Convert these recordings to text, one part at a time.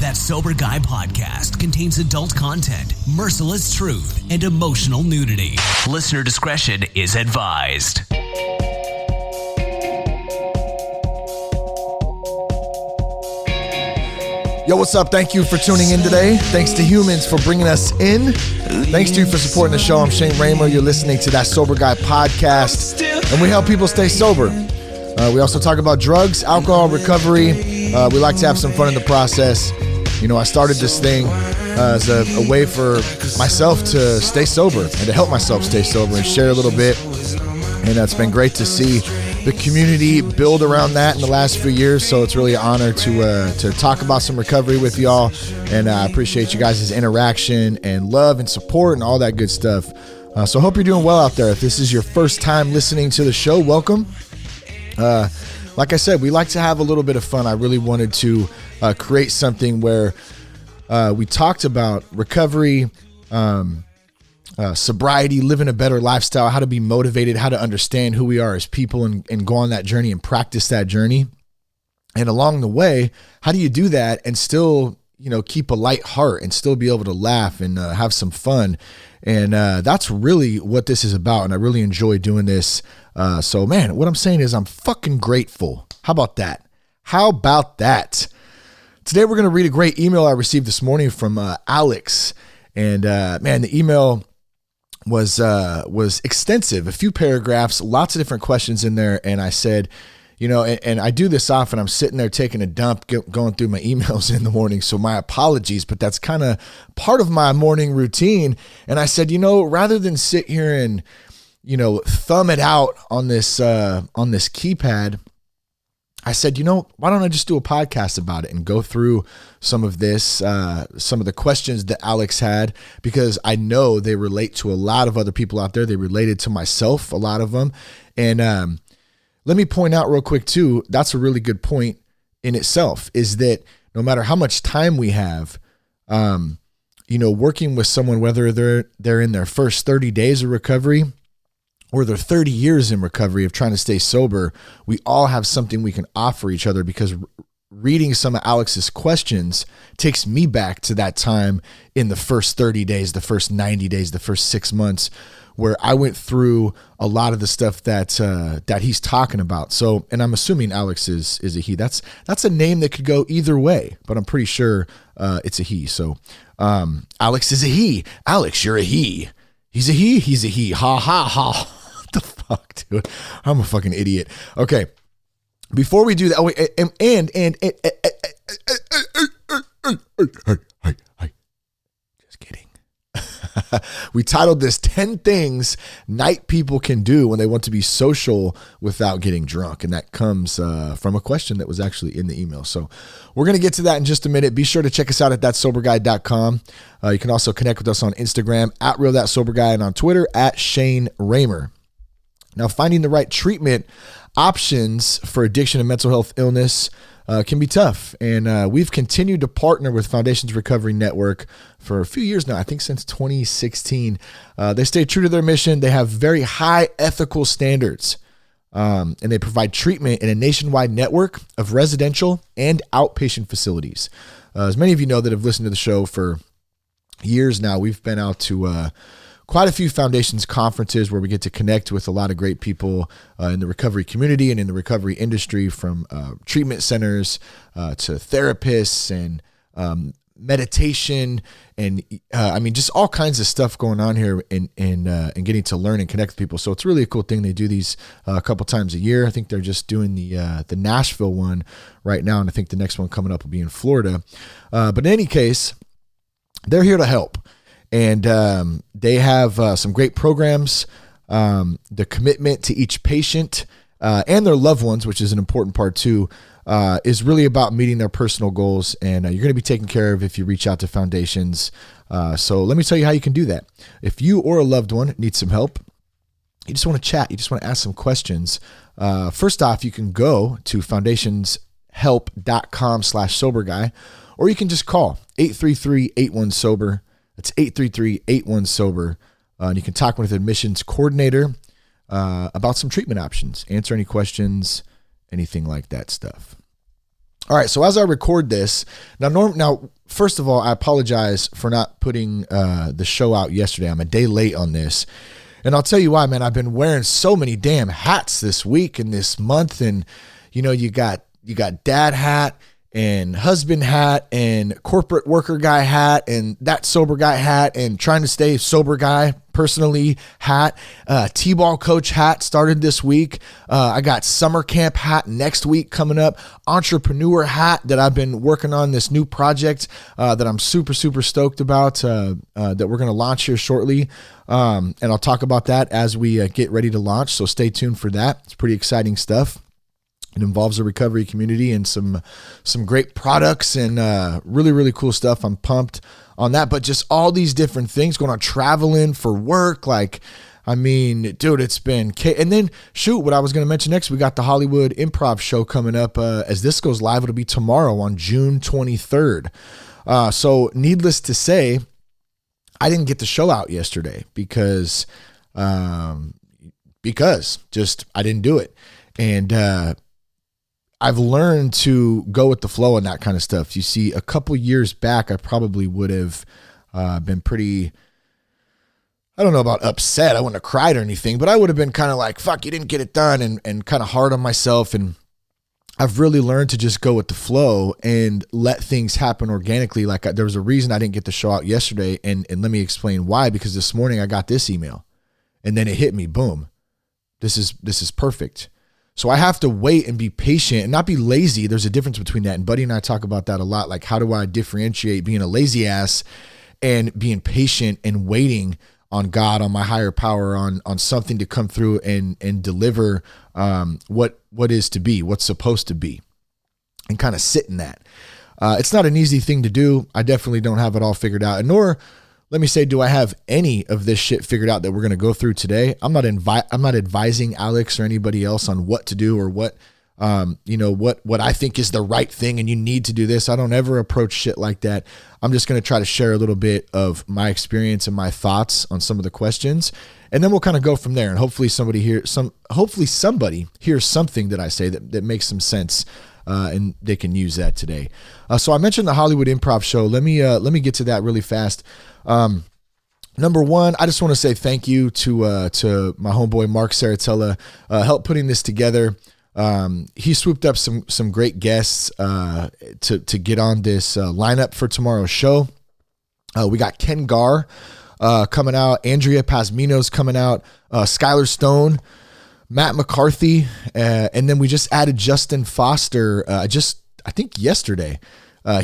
That Sober Guy podcast contains adult content, merciless truth, and emotional nudity. Listener discretion is advised. Yo, what's up? Thank you for tuning in today. Thanks to Humans for bringing us in. Thanks to you for supporting the show. I'm Shane Raymer. You're listening to That Sober Guy podcast, and we help people stay sober. We also talk about drugs, alcohol, recovery. We like to have some fun in the process. You know, I started this thing as a way for myself to stay sober and to help myself stay sober and share a little bit. And it's been great to see the community build around that in the last few years. So it's really an honor to talk about some recovery with y'all. And I appreciate you guys' interaction and love and support and all that good stuff. So I hope you're doing well out there. If this is your first time listening to the show, welcome. Like I said, we like to have a little bit of fun. I really wanted to create something where we talked about recovery, sobriety, living a better lifestyle, how to be motivated, how to understand who we are as people and go on that journey and practice that journey. And along the way, how do you do that and still, keep a light heart and still be able to laugh and have some fun? And that's really what this is about. And I really enjoy doing this. So man, what I'm saying is I'm fucking grateful. How about that? Today, we're going to read a great email I received this morning from Alex. And man, the email was extensive, a few paragraphs, lots of different questions in there. And I said, and I do this often. I'm sitting there taking a dump, going through my emails in the morning. So my apologies, but that's kind of part of my morning routine. And I said, rather than sit here and, thumb it out on this keypad, I said, why don't I just do a podcast about it and go through some of this, some of the questions that Alex had, because I know they relate to a lot of other people out there. They related to myself, a lot of them. And let me point out real quick too, that's a really good point in itself, is that no matter how much time we have, working with someone, whether they're in their first 30 days of recovery or they're 30 years in recovery of trying to stay sober, we all have something we can offer each other, because reading some of Alex's questions takes me back to that time in the first 30 days, the first 90 days, the first 6 months, where I went through a lot of the stuff that he's talking about. So, and I'm assuming Alex is a he. That's a name that could go either way, but I'm pretty sure it's a he. So Alex is a he. Alex, you're a he. He's a he. He's a he. Ha, ha, ha. What the fuck, dude? I'm a fucking idiot. Okay. Before we do that, just kidding. We titled this 10 Things Night People Can Do When They Want to Be Social Without Getting Drunk. And that comes from a question that was actually in the email. So we're going to get to that in just a minute. Be sure to check us out at thatsoberguy.com. You can also connect with us on Instagram at RealThatSoberGuy and on Twitter at Shane Raymer. Now, finding the right treatment options for addiction and mental health illness can be tough. And we've continued to partner with Foundations Recovery Network for a few years now, I think since 2016. They stay true to their mission. They have very high ethical standards, and they provide treatment in a nationwide network of residential and outpatient facilities. As many of you know that have listened to the show for years now, we've been out to quite a few Foundations conferences where we get to connect with a lot of great people in the recovery community and in the recovery industry, from treatment centers to therapists and meditation and just all kinds of stuff going on here and getting to learn and connect with people. So it's really a cool thing. They do these a couple times a year. I think they're just doing the Nashville one right now, and I think the next one coming up will be in Florida. But in any case, they're here to help. And they have some great programs. The commitment to each patient and their loved ones, which is an important part too, is really about meeting their personal goals. And you're going to be taken care of if you reach out to Foundations. So let me tell you how you can do that. If you or a loved one needs some help, you just want to chat, you just want to ask some questions. First off, you can go to foundationshelp.com/soberguy, or you can just call 833-81-SOBER. It's 833-81-SOBER. And you can talk with an admissions coordinator about some treatment options, answer any questions, anything like that stuff. All right, so as I record this, now, first of all, I apologize for not putting the show out yesterday. I'm a day late on this. And I'll tell you why, man. I've been wearing so many damn hats this week and this month. And, you know, you got dad hat and husband hat and corporate worker guy hat and that sober guy hat and trying to stay sober guy personally hat. T-ball coach hat started this week. I got summer camp hat next week coming up. Entrepreneur hat that I've been working on, this new project that I'm super, super stoked about that we're going to launch here shortly. And I'll talk about that as we get ready to launch. So stay tuned for that. It's pretty exciting stuff. It involves a recovery community and some great products and really, really cool stuff. I'm pumped on that. But just all these different things going on, traveling for work. Like, I mean, dude, it's been... And then, shoot, what I was going to mention next, we got the Hollywood Improv show coming up. As this goes live, it'll be tomorrow on June 23rd. So needless to say, I didn't get the show out yesterday because just I didn't do it. And I've learned to go with the flow and that kind of stuff. You see, a couple years back, I probably would have been pretty, I don't know about upset. I wouldn't have cried or anything, but I would have been kind of like, fuck, you didn't get it done, and kind of hard on myself. And I've really learned to just go with the flow and let things happen organically. Like there was a reason I didn't get the show out yesterday. And let me explain why, because this morning I got this email and then it hit me, boom, this is perfect. So I have to wait and be patient and not be lazy. There's a difference between that. And Buddy and I talk about that a lot. Like, how do I differentiate being a lazy ass and being patient and waiting on God, on my higher power, on something to come through and deliver what is to be, what's supposed to be, and kind of sit in that. It's not an easy thing to do. I definitely don't have it all figured out. And nor, let me say, do I have any of this shit figured out that we're going to go through today? I'm not advising Alex or anybody else on what to do or what I think is the right thing and you need to do this. I don't ever approach shit like that. I'm just going to try to share a little bit of my experience and my thoughts on some of the questions, and then we'll kind of go from there. And hopefully somebody hears something that I say that makes some sense. And they can use that today. So I mentioned the Hollywood Improv show. Let me get to that really fast. Number one, I just want to say thank you to my homeboy Mark Saratella, helped putting this together. He swooped up some great guests to get on this lineup for tomorrow's show. We got Ken Garr coming out, Andrea Pasmino's coming out, Skylar Stone, Matt McCarthy, and then we just added Justin Foster. I think yesterday,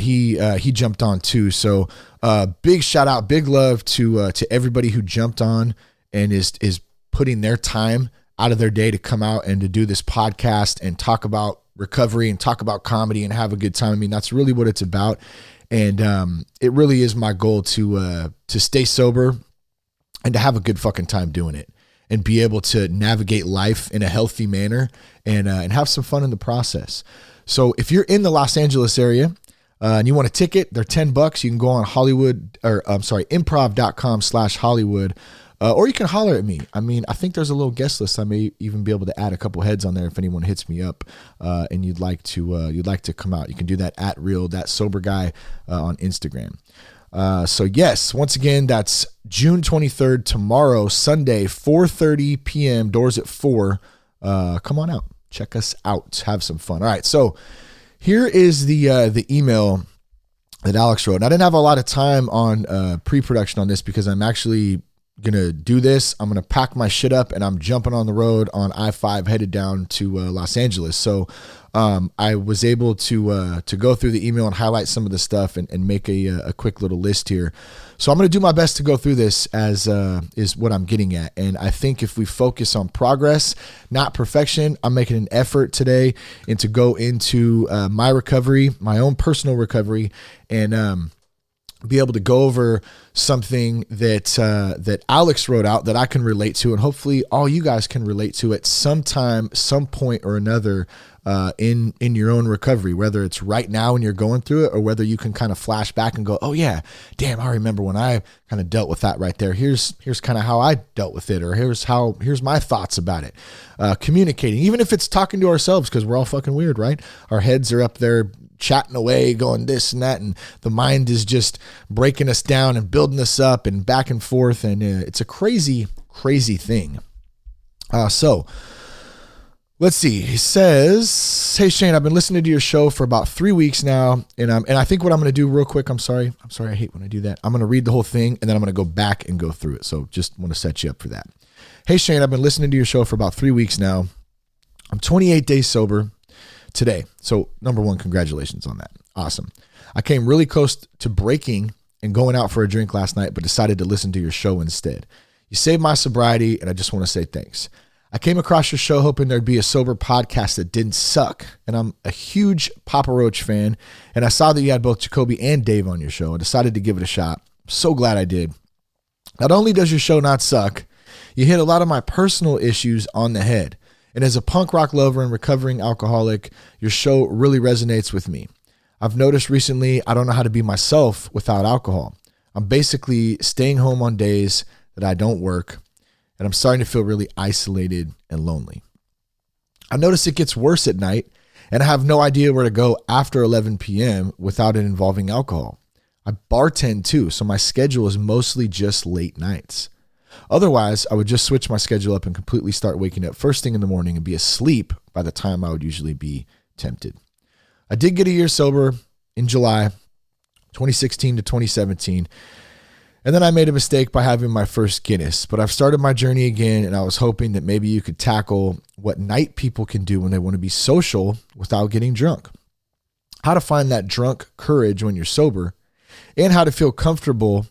he jumped on too. So big shout out, big love to everybody who jumped on and is putting their time out of their day to come out and to do this podcast and talk about recovery and talk about comedy and have a good time. I mean, that's really what it's about. And it really is my goal to stay sober and to have a good fucking time doing it, and be able to navigate life in a healthy manner and have some fun in the process. So if you're in the Los Angeles area and you want a ticket, they're $10. You can go on improv.com/Hollywood, or you can holler at me. I mean, I think there's a little guest list. I may even be able to add a couple heads on there if anyone hits me up and you'd like to come out. You can do that at real.soberguy on Instagram. So yes, once again, that's June 23rd, tomorrow, Sunday, 4:30 p.m. Doors at 4. Come on out, check us out, have some fun. All right, so here is the email that Alex wrote. And I didn't have a lot of time on pre-production on this because I'm actually gonna do this. I'm gonna pack my shit up and I'm jumping on the road on I-5 headed down to Los Angeles. So I was able to go through the email and highlight some of the stuff and make a quick little list here. So I'm going to do my best to go through this as is what I'm getting at. And I think if we focus on progress, not perfection, I'm making an effort today and to go into my recovery, my own personal recovery, and be able to go over something that Alex wrote out that I can relate to, and hopefully all you guys can relate to at some time, some point or another in your own recovery, whether it's right now when you're going through it or whether you can kind of flash back and go, oh yeah, damn, I remember when I kind of dealt with that right there. Here's kind of how I dealt with it, or here's my thoughts about it. Communicating, even if it's talking to ourselves, because we're all fucking weird, right? Our heads are up there chatting away, going this and that, and the mind is just breaking us down and building us up and back and forth, and it's a crazy thing. So let's see. He says, "Hey Shane, I've been listening to your show for about 3 weeks now, and I think what I'm going to do real quick. I'm sorry. I hate when I do that. I'm going to read the whole thing, and then I'm going to go back and go through it. So just want to set you up for that. Hey Shane, I've been listening to your show for about 3 weeks now. I'm 28 days sober today. So number one, congratulations on that. Awesome. I came really close to breaking and going out for a drink last night, but decided to listen to your show instead. You saved my sobriety, and I just want to say thanks. I came across your show hoping there'd be a sober podcast that didn't suck, and I'm a huge Papa Roach fan, and I saw that you had both Jacoby and Dave on your show. I decided to give it a shot. I'm so glad I did. Not only does your show not suck, you hit a lot of my personal issues on the head, and as a punk rock lover and recovering alcoholic, your show really resonates with me. I've noticed recently I don't know how to be myself without alcohol. I'm basically staying home on days that I don't work, and I'm starting to feel really isolated and lonely. I notice it gets worse at night, and I have no idea where to go after 11 p.m. without it involving alcohol. I bartend too, so my schedule is mostly just late nights. Otherwise, I would just switch my schedule up and completely start waking up first thing in the morning and be asleep by the time I would usually be tempted. I did get a year sober in July 2016 to 2017, and then I made a mistake by having my first Guinness, but I've started my journey again, and I was hoping that maybe you could tackle what night people can do when they want to be social without getting drunk. How to find that drunk courage when you're sober, and how to feel comfortable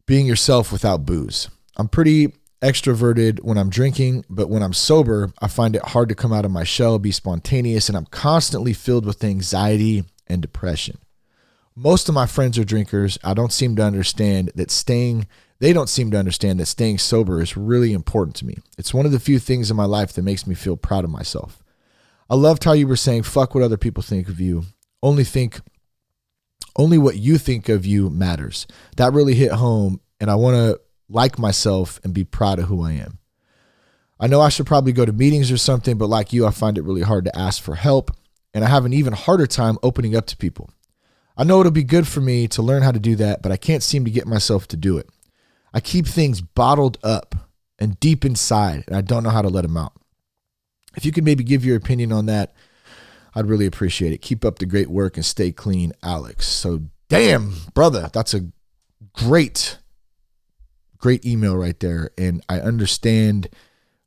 being yourself without booze. I'm pretty extroverted when I'm drinking, but when I'm sober, I find it hard to come out of my shell, be spontaneous, and I'm constantly filled with anxiety and depression. Most of my friends are drinkers. They don't seem to understand that staying sober is really important to me. It's one of the few things in my life that makes me feel proud of myself. I loved how you were saying, fuck what other people think of you. Only what you think of you matters. That really hit home, and I want to like myself and be proud of who I am. I know I should probably go to meetings or something, but like you, I find it really hard to ask for help, and I have an even harder time opening up to people. I know it'll be good for me to learn how to do that, but I can't seem to get myself to do it. I keep things bottled up and deep inside, and I don't know how to let them out. If you could maybe give your opinion on that, I'd really appreciate it. Keep up the great work and stay clean, Alex. So damn, brother, that's a great email right there. And I understand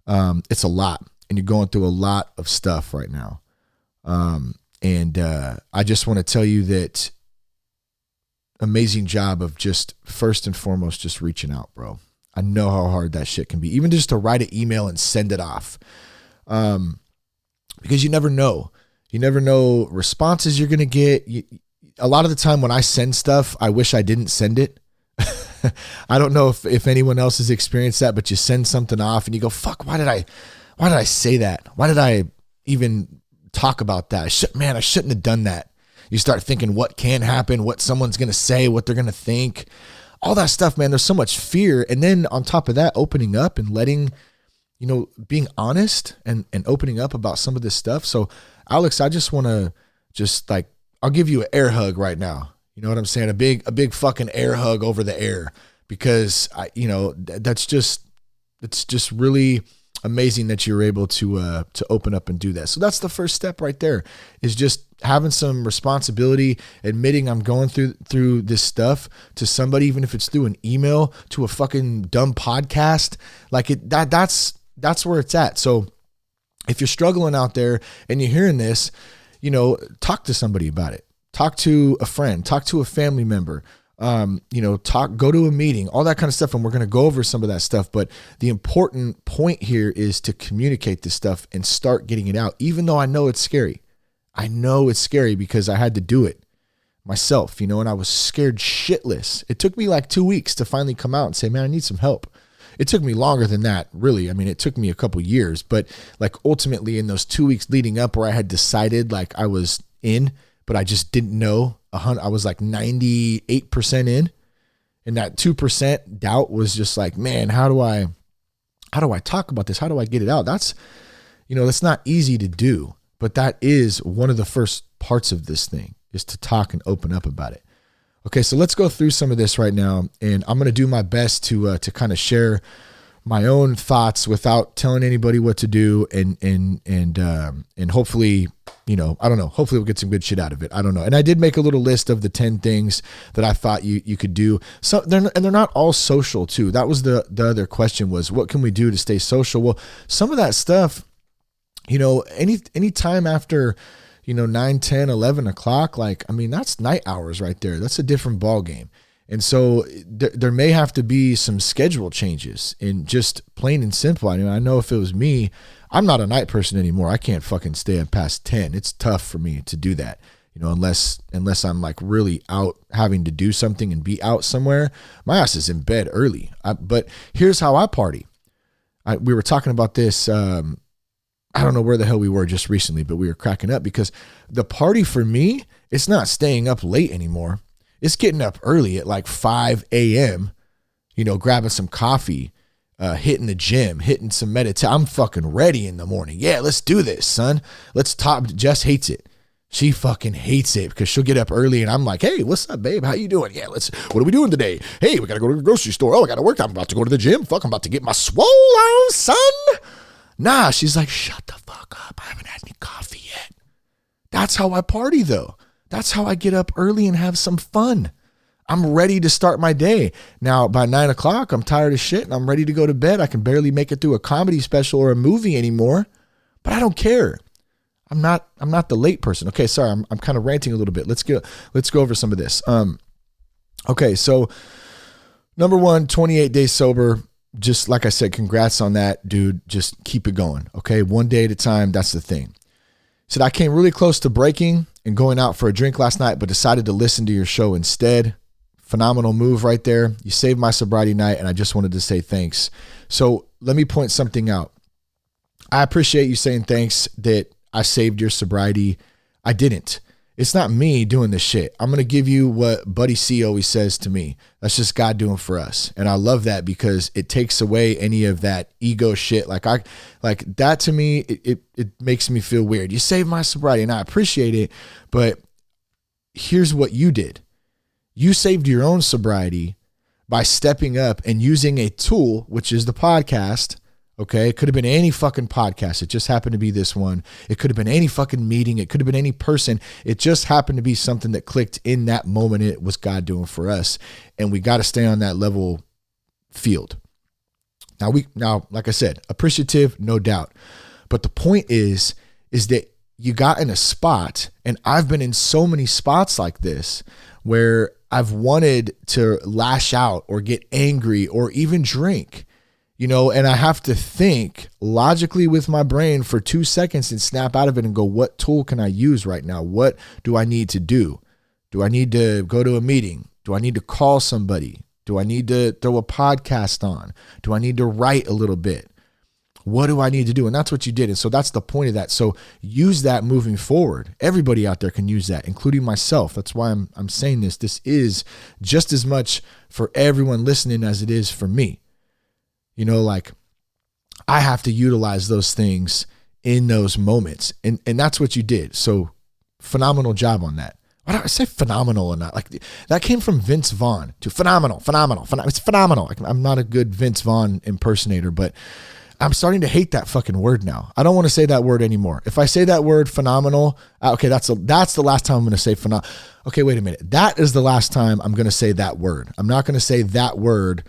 it's a lot, and you're going through a lot of stuff right now. And I just want to tell you that amazing job of just first and foremost, just reaching out, bro. I know how hard that shit can be, even just to write an email and send it off. Because you never know. You never know responses you're going to get. A lot of the time when I send stuff, I wish I didn't send it. I don't know if anyone else has experienced that, but you send something off and you go, fuck, why did I say that? Why did I even talk about that? I shouldn't have done that. You start thinking what can happen, what someone's going to say, what they're going to think, all that stuff, man. There's so much fear. And then on top of that, opening up and letting, being honest and opening up about some of this stuff. So Alex, I just want to I'll give you an air hug right now. You know what I'm saying? A big fucking air hug over the air, because it's just really amazing that you're able to open up and do that. So that's the first step right there, is just having some responsibility, admitting I'm going through this stuff to somebody, even if it's through an email, to a fucking dumb podcast. That's where it's at. So if you're struggling out there and you're hearing this, talk to somebody about it. Talk to a friend, talk to a family member, go to a meeting, all that kind of stuff. And we're going to go over some of that stuff. But the important point here is to communicate this stuff and start getting it out, even though I know it's scary. I know it's scary because I had to do it myself, and I was scared shitless. It took me like 2 weeks to finally come out and say, man, I need some help. It took me longer than that, really. I mean, it took me a couple years, but ultimately in those 2 weeks leading up, where I had decided I was in, but I just didn't know. I was 98% in, and that 2% doubt was just man, how do I talk about this? How do I get it out? That's not easy to do, but that is one of the first parts of this thing, is to talk and open up about it. Okay, so let's go through some of this right now, and I'm going to do my best to kind of share my own thoughts without telling anybody what to do, and hopefully, I don't know, hopefully we'll get some good shit out of it. I don't know. And I did make a little list of the 10 things that I thought you could do. So they're not all social too. That was the other question, was what can we do to stay social? Well, some of that stuff, any time after, 9, 10, 11 o'clock, that's night hours right there. That's a different ball game. And so there may have to be some schedule changes, in just plain and simple. I know if it was me, I'm not a night person anymore. I can't fucking stay up past 10. It's tough for me to do that, unless I'm like really out having to do something and be out somewhere. My ass is in bed early. But here's how I party. We were talking about this. I don't know where the hell we were just recently, but we were cracking up because the party for me, it's not staying up late anymore. It's getting up early at like 5 a.m., grabbing some coffee, hitting the gym, hitting some meditation. I'm fucking ready in the morning. Yeah, let's do this, son. Let's talk. Jess hates it. She fucking hates it because she'll get up early and I'm like, hey, what's up, babe? How you doing? Yeah, what are we doing today? Hey, we got to go to the grocery store. Oh, I got to work. I'm about to go to the gym. Fuck, I'm about to get my swole on, son. Nah, she's like, shut the fuck up. I haven't had any coffee yet. That's how I party though. That's how I get up early and have some fun. I'm ready to start my day. Now, by 9 o'clock, I'm tired of shit and I'm ready to go to bed. I can barely make it through a comedy special or a movie anymore, but I don't care. I'm not the late person. Okay, sorry, I'm kind of ranting a little bit. Let's go over some of this. Okay, so number 1, 28 days sober. Just like I said, congrats on that, dude. Just keep it going. Okay, one day at a time. That's the thing. Said I came really close to breaking and going out for a drink last night, but decided to listen to your show instead. Phenomenal move right there. You saved my sobriety night, and I just wanted to say thanks. So let me point something out. I appreciate you saying thanks that I saved your sobriety. I didn't. It's not me doing this shit. I'm going to give you what Buddy C always says to me. That's just God doing for us. And I love that because it takes away any of that ego shit. Like that to me, it makes me feel weird. You saved my sobriety and I appreciate it, but here's what you did. You saved your own sobriety by stepping up and using a tool, which is the podcast. Okay. It could have been any fucking podcast. It just happened to be this one. It could have been any fucking meeting. It could have been any person. It just happened to be something that clicked in that moment. It was God doing for us. And we got to stay on that level field. Now, like I said, appreciative, no doubt. But the point is that you got in a spot, and I've been in so many spots like this where I've wanted to lash out or get angry or even drink. And I have to think logically with my brain for 2 seconds and snap out of it and go, what tool can I use right now? What do I need to do? Do I need to go to a meeting? Do I need to call somebody? Do I need to throw a podcast on? Do I need to write a little bit? What do I need to do? And that's what you did. And so that's the point of that. So use that moving forward. Everybody out there can use that, including myself. That's why I'm saying this. This is just as much for everyone listening as it is for me. I have to utilize those things in those moments. And that's what you did. So phenomenal job on that. Why do I say phenomenal or not? Like that came from Vince Vaughn to phenomenal. It's phenomenal. I'm not a good Vince Vaughn impersonator, but I'm starting to hate that fucking word now. I don't want to say that word anymore. If I say that word phenomenal, okay, that's the last time I'm going to say phenomenal. Okay, wait a minute. That is the last time I'm going to say that word. I'm not going to say that word.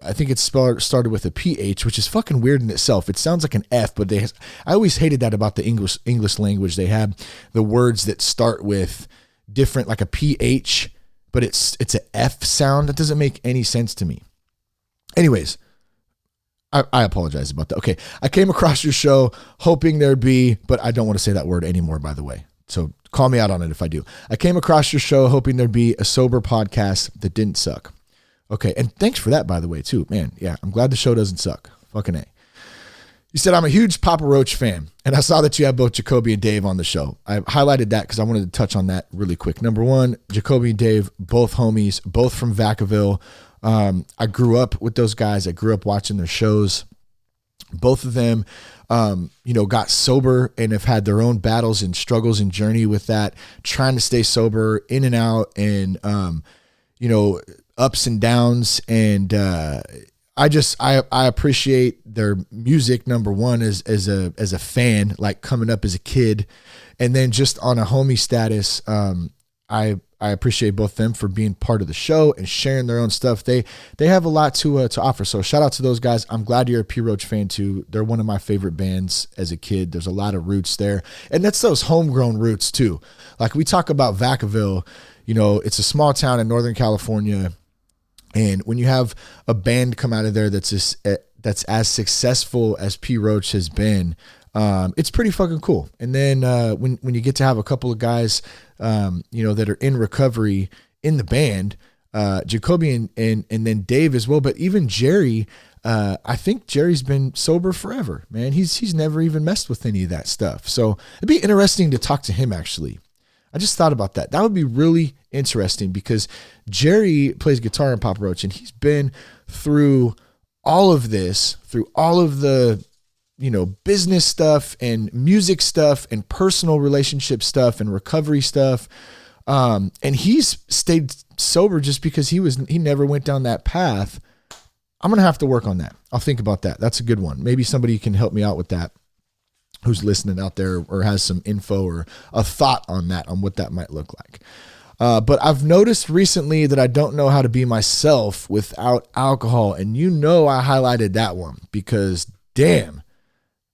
I think it's started with a PH, which is fucking weird in itself. It sounds like an F, but I always hated that about the English language. They have the words that start with different, like a PH, but it's an F sound. That doesn't make any sense to me. Anyways, I apologize about that. Okay, I came across your show hoping there'd be, but I don't want to say that word anymore, by the way. So call me out on it if I do. I came across your show hoping there'd be a sober podcast that didn't suck. Okay, and thanks for that, by the way, too. Man, yeah, I'm glad the show doesn't suck. Fucking A. You said, I'm a huge Papa Roach fan, and I saw that you have both Jacoby and Dave on the show. I highlighted that because I wanted to touch on that really quick. Number one, Jacoby and Dave, both homies, both from Vacaville. I grew up with those guys. I grew up watching their shows. Both of them, got sober and have had their own battles and struggles and journey with that, trying to stay sober, in and out, and, ups and downs. And I appreciate their music, number one, as a fan, like coming up as a kid. And then just on a homie status, I appreciate both of them for being part of the show and sharing their own stuff. They have a lot to offer. So shout out to those guys. I'm glad you're a P Roach fan too. They're one of my favorite bands as a kid. There's a lot of roots there. And that's those homegrown roots too. Like we talk about Vacaville, it's a small town in Northern California. And when you have a band come out of there that's as successful as P Roach has been, it's pretty fucking cool. And then when you get to have a couple of guys, that are in recovery in the band, Jacoby and then Dave as well. But even Jerry, I think Jerry's been sober forever, man. He's never even messed with any of that stuff. So it'd be interesting to talk to him, actually. I just thought about that. That would be really interesting because Jerry plays guitar in Papa Roach, and he's been through all of this, through all of the, business stuff and music stuff and personal relationship stuff and recovery stuff. And he's stayed sober just because he never went down that path. I'm going to have to work on that. I'll think about that. That's a good one. Maybe somebody can help me out with that, who's listening out there or has some info or a thought on that, on what that might look like. But I've noticed recently that I don't know how to be myself without alcohol. And I highlighted that one because damn,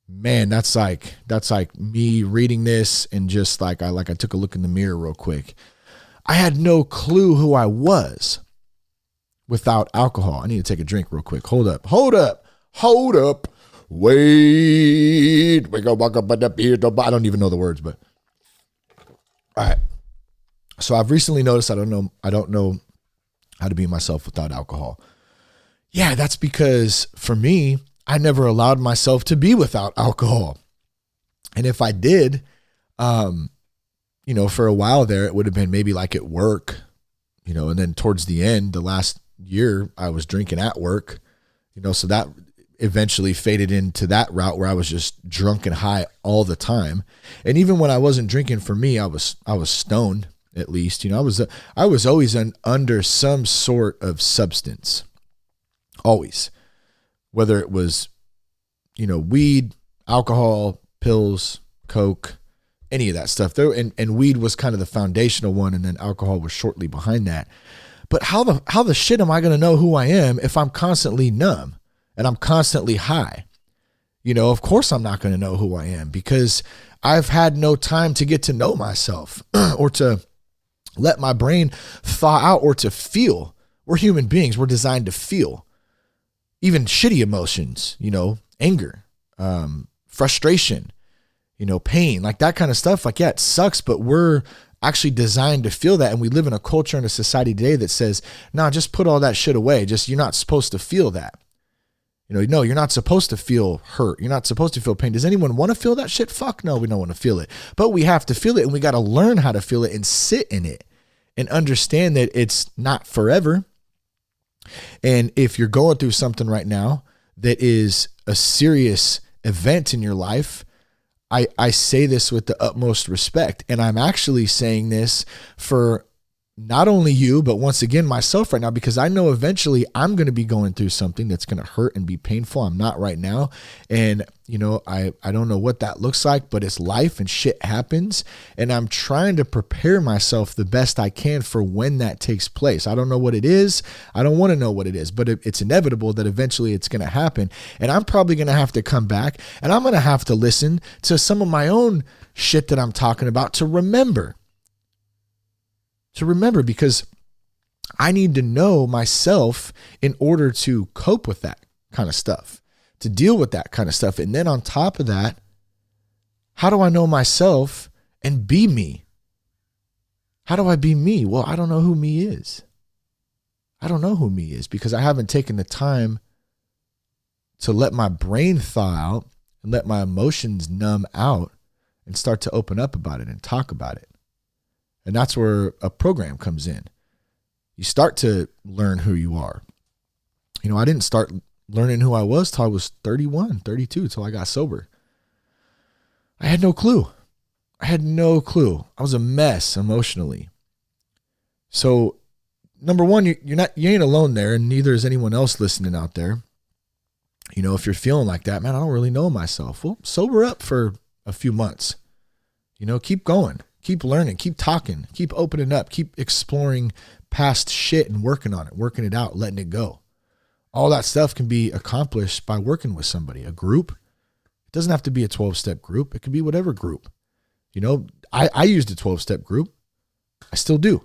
man, that's like me reading this and just I took a look in the mirror real quick. I had no clue who I was without alcohol. I need to take a drink real quick. Hold up. Wait. We go back up at the beer. I don't even know the words, but all right. So I've recently noticed I don't know how to be myself without alcohol. Yeah, that's because for me, I never allowed myself to be without alcohol. And if I did, for a while there, it would have been maybe like at work, and then towards the end, the last year I was drinking at work, so that eventually faded into that route where I was just drunk and high all the time. And even when I wasn't drinking, for me, I was stoned at least, I was always under some sort of substance, always. Whether it was, weed, alcohol, pills, coke, any of that stuff. And weed was kind of the foundational one, and then alcohol was shortly behind that. But how the shit am I going to know who I am if I'm constantly numb and I'm constantly high? Of course I'm not going to know who I am because I've had no time to get to know myself or to let my brain thaw out or to feel. We're human beings. We're designed to feel. Even shitty emotions, anger, frustration, pain, like that kind of stuff. Like, yeah, it sucks, but we're actually designed to feel that. And we live in a culture and a society today that says, nah, just put all that shit away. You're not supposed to feel that. No, you're not supposed to feel hurt. You're not supposed to feel pain. Does anyone want to feel that shit? Fuck no, we don't want to feel it. But we have to feel it, and we got to learn how to feel it and sit in it and understand that it's not forever. And if you're going through something right now that is a serious event in your life, I say this with the utmost respect. And I'm actually saying this for not only you, but once again, myself right now, because I know eventually I'm going to be going through something that's going to hurt and be painful. I'm not right now. And, I don't know what that looks like, but it's life and shit happens. And I'm trying to prepare myself the best I can for when that takes place. I don't know what it is. I don't want to know what it is, but it's inevitable that eventually it's going to happen. And I'm probably going to have to come back and I'm going to have to listen to some of my own shit that I'm talking about to remember, because I need to know myself in order to cope with that kind of stuff, to deal with that kind of stuff. And then on top of that, how do I know myself and be me? How do I be me? Well, I don't know who me is. I don't know who me is because I haven't taken the time to let my brain thaw out and let my emotions numb out and start to open up about it and talk about it. And that's where a program comes in. You start to learn who you are. I didn't start learning who I was till I was 31, 32, till I got sober. I had no clue. I was a mess emotionally. So number one, you ain't alone there, and neither is anyone else listening out there. You know, if you're feeling like that, man, I don't really know myself. Well, sober up for a few months. You know, keep going, keep learning, keep talking, keep opening up, keep exploring past shit and working on it, working it out, letting it go. All that stuff can be accomplished by working with somebody, a group. It doesn't have to be a 12-step group. It could be whatever group. You know, I used a 12-step group. I still do.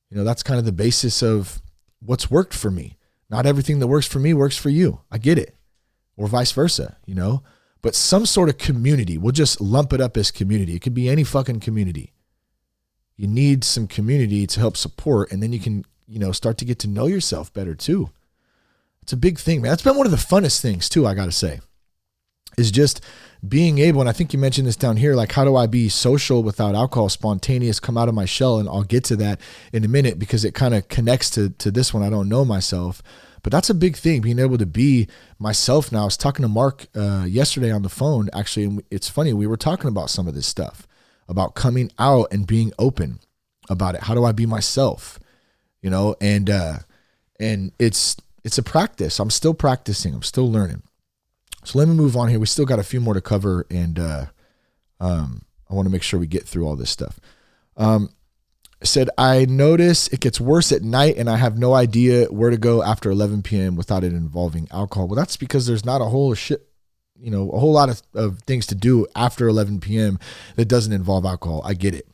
You know, that's kind of the basis of what's worked for me. Not everything that works for me works for you. I get it. Or vice versa, you know. But some sort of community, we'll just lump it up as community. It could be any fucking community. You need some community to help support, and then you can, you know, start to get to know yourself better too. It's a big thing, man. That's been one of the funnest things too, I got to say, is just being able, and I think you mentioned this down here, like how do I be social without alcohol, spontaneous, come out of my shell, and I'll get to that in a minute because it kind of connects to this one. I don't know myself, but that's a big thing, being able to be myself now. I was talking to Mark yesterday on the phone, actually, and it's funny, we were talking about some of this stuff, about coming out and being open about it. How do I be myself? You know, and it's a practice. I'm still practicing. I'm still learning. So let me move on here. We still got a few more to cover, and I want to make sure we get through all this stuff. It said, I notice it gets worse at night, and I have no idea where to go after 11 p.m. without it involving alcohol. Well, that's because there's not a whole lot of things to do after 11 p.m. that doesn't involve alcohol. I get it.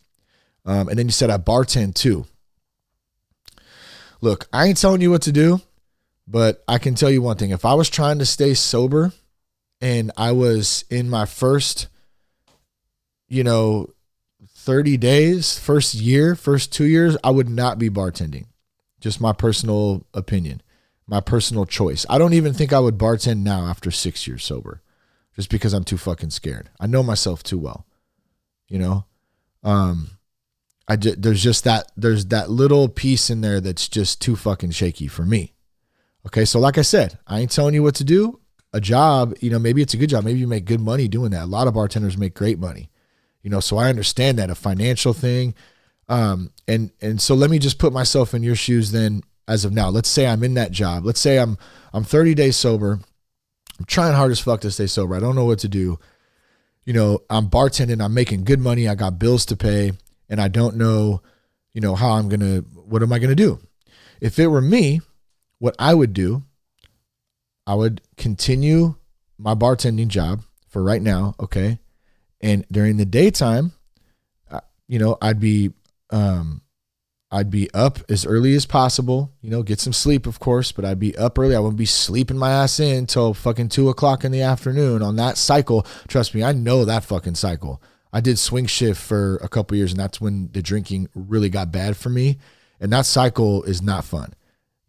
And then you said, I bartend too. Look, I ain't telling you what to do, but I can tell you one thing. If I was trying to stay sober and I was in my first, 30 days, first year, first 2 years, I would not be bartending. Just my personal opinion, my personal choice. I don't even think I would bartend now after 6 years sober, just because I'm too fucking scared. I know myself too well, there's that little piece in there that's just too fucking shaky for me. Okay. So like I said, I ain't telling you what to do. A job, maybe it's a good job. Maybe you make good money doing that. A lot of bartenders make great money, so I understand that, a financial thing. And so let me just put myself in your shoes then as of now. Let's say I'm in that job. Let's say I'm 30 days sober. I'm trying hard as fuck to stay sober. I don't know what to do. I'm bartending. I'm making good money. I got bills to pay, and I don't know, what am I going to do? If it were me, what I would do, I would continue my bartending job for right now. Okay. And during the daytime, I'd be up as early as possible, get some sleep, of course, but I'd be up early. I wouldn't be sleeping my ass in till fucking 2:00 in the afternoon on that cycle. Trust me, I know that fucking cycle. I did swing shift for a couple years, and that's when the drinking really got bad for me. And that cycle is not fun.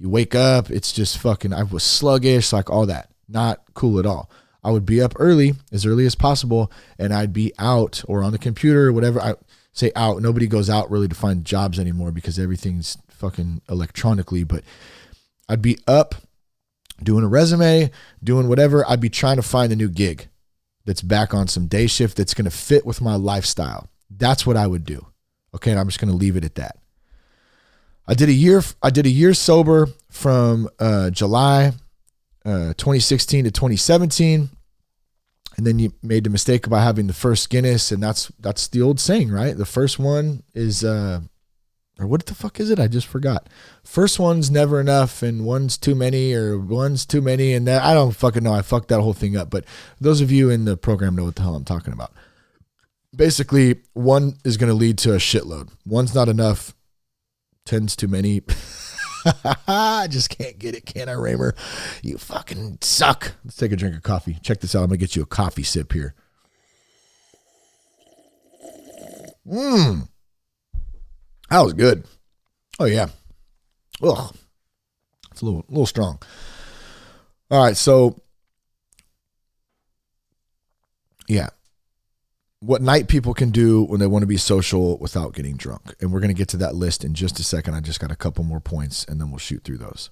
You wake up, it's just fucking, I was sluggish, like all that. Not cool at all. I would be up early as possible, and I'd be out or on the computer or whatever. I say out. Nobody goes out really to find jobs anymore because everything's fucking electronically, but I'd be up doing a resume, doing whatever. I'd be trying to find a new gig that's back on some day shift that's going to fit with my lifestyle. That's what I would do. Okay. And I'm just going to leave it at that. I did a year sober from July 2016 to 2017. And then you made the mistake about having the first Guinness, and that's the old saying, right? The first one is, or what the fuck is it? I just forgot. First one's never enough, and one's too many, or one's too many, and that, I don't fucking know. I fucked that whole thing up. But those of you in the program know what the hell I'm talking about. Basically, one is going to lead to a shitload. One's not enough. 10's too many. I just can't get it, can I, Raymer? You fucking suck. Let's take a drink of coffee. Check this out. I'm going to get you a coffee sip here. That was good. Oh, yeah. Ugh. It's a little strong. All right, so, yeah. What night people can do when they want to be social without getting drunk. And we're going to get to that list in just a second. I just got a couple more points, and then we'll shoot through those.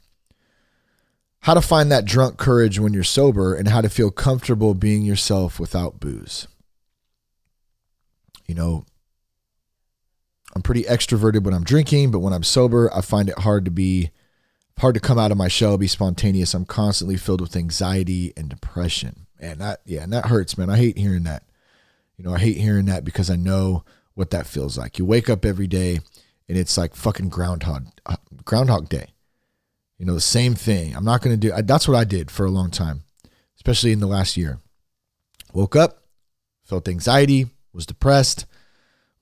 how to find that drunk courage when you're sober and how to feel comfortable being yourself without booze. You know, I'm pretty extroverted when I'm drinking, but when I'm sober, I find it hard to come out of my shell, be spontaneous. I'm constantly filled with anxiety and depression. And that hurts, man. I hate hearing that. You know, I hate hearing that because I know what that feels like. You wake up every day and it's like fucking Groundhog Day. You know, the same thing. I'm not going to do, that's what I did for a long time, especially in the last year. Woke up, felt anxiety, was depressed,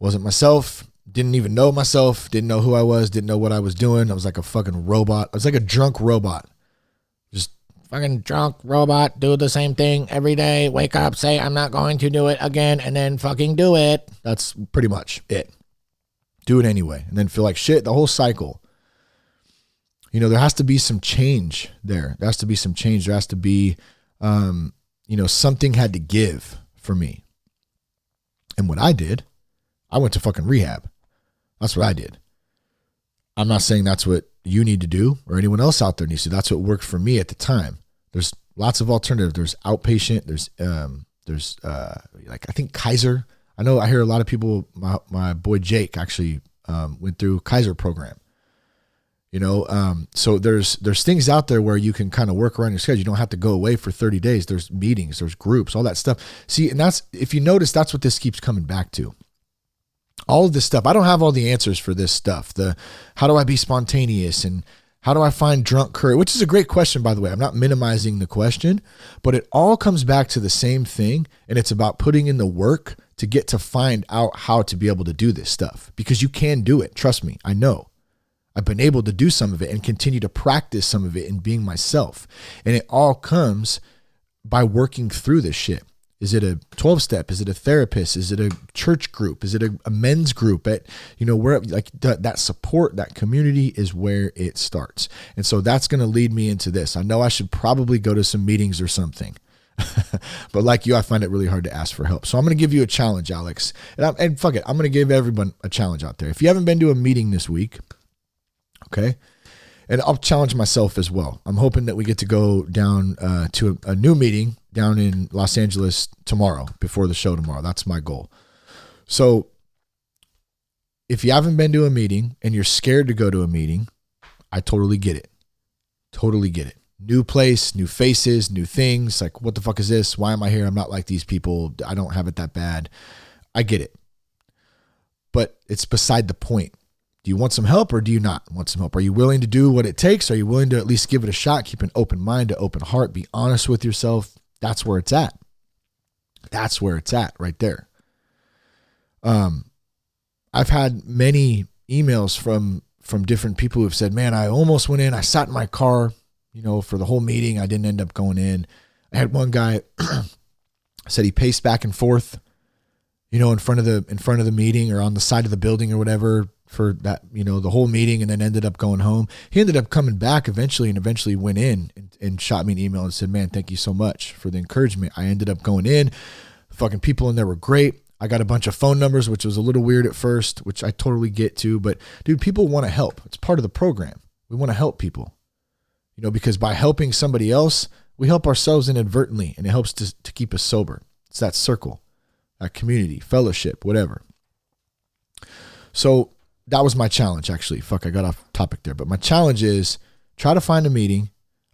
wasn't myself, didn't even know myself, didn't know who I was, didn't know what I was doing. I was like a fucking robot. I was like a drunk robot. Just fucking drunk robot, do the same thing every day, wake up, say I'm not going to do it again, and then fucking do it. That's pretty much it. Do it anyway, and then feel like shit, the whole cycle. You know, there has to be some change there. There has to be some change. There has to be, something had to give for me. And what I did, I went to fucking rehab. That's what I did. I'm not saying that's what you need to do or anyone else out there needs to. That's what worked for me at the time. There's lots of alternatives. There's outpatient. There's I think Kaiser. I hear a lot of people, my boy Jake actually went through Kaiser program. You know, so there's things out there where you can kind of work around your schedule. You don't have to go away for 30 days. There's meetings, there's groups, all that stuff. See, and that's, if you notice, that's what this keeps coming back to. All of this stuff. I don't have all the answers for this stuff. How do I be spontaneous and how do I find drunk courage? Which is a great question, by the way. I'm not minimizing the question, but it all comes back to the same thing. And it's about putting in the work to get to find out how to be able to do this stuff, because you can do it. Trust me. I know. I've been able to do some of it and continue to practice some of it and being myself. And it all comes by working through this shit. Is it a 12-step? Is it a therapist? Is it a church group? Is it a men's group? Where like that support, that community is where it starts. And so that's going to lead me into this. I know I should probably go to some meetings or something, but like you, I find it really hard to ask for help. So I'm going to give you a challenge, Alex. And fuck it. I'm going to give everyone a challenge out there. If you haven't been to a meeting this week, okay. And I'll challenge myself as well. I'm hoping that we get to go down to a new meeting down in Los Angeles tomorrow, before the show tomorrow. That's my goal. So if you haven't been to a meeting and you're scared to go to a meeting, I totally get it. Totally get it. New place, new faces, new things. Like, what the fuck is this? Why am I here? I'm not like these people. I don't have it that bad. I get it. But it's beside the point. Do you want some help or do you not want some help? Are you willing to do what it takes? Are you willing to at least give it a shot? Keep an open mind, an open heart. Be honest with yourself. That's where it's at. That's where it's at right there. I've had many emails from different people who have said, man, I almost went in. I sat in my car, for the whole meeting. I didn't end up going in. I had one guy said he paced back and forth, in front of the meeting or on the side of the building or whatever, for that, the whole meeting, and then ended up going home. He ended up coming back eventually went in and shot me an email and said, man, thank you so much for the encouragement. I ended up going in. The fucking people in there were great. I got a bunch of phone numbers, which was a little weird at first, which I totally get to, but dude, people want to help. It's part of the program. We want to help people, because by helping somebody else, we help ourselves inadvertently, and it helps to keep us sober. It's that circle, that community, fellowship, whatever. So that was my challenge, actually. Fuck, I got off topic there. But my challenge is try to find a meeting.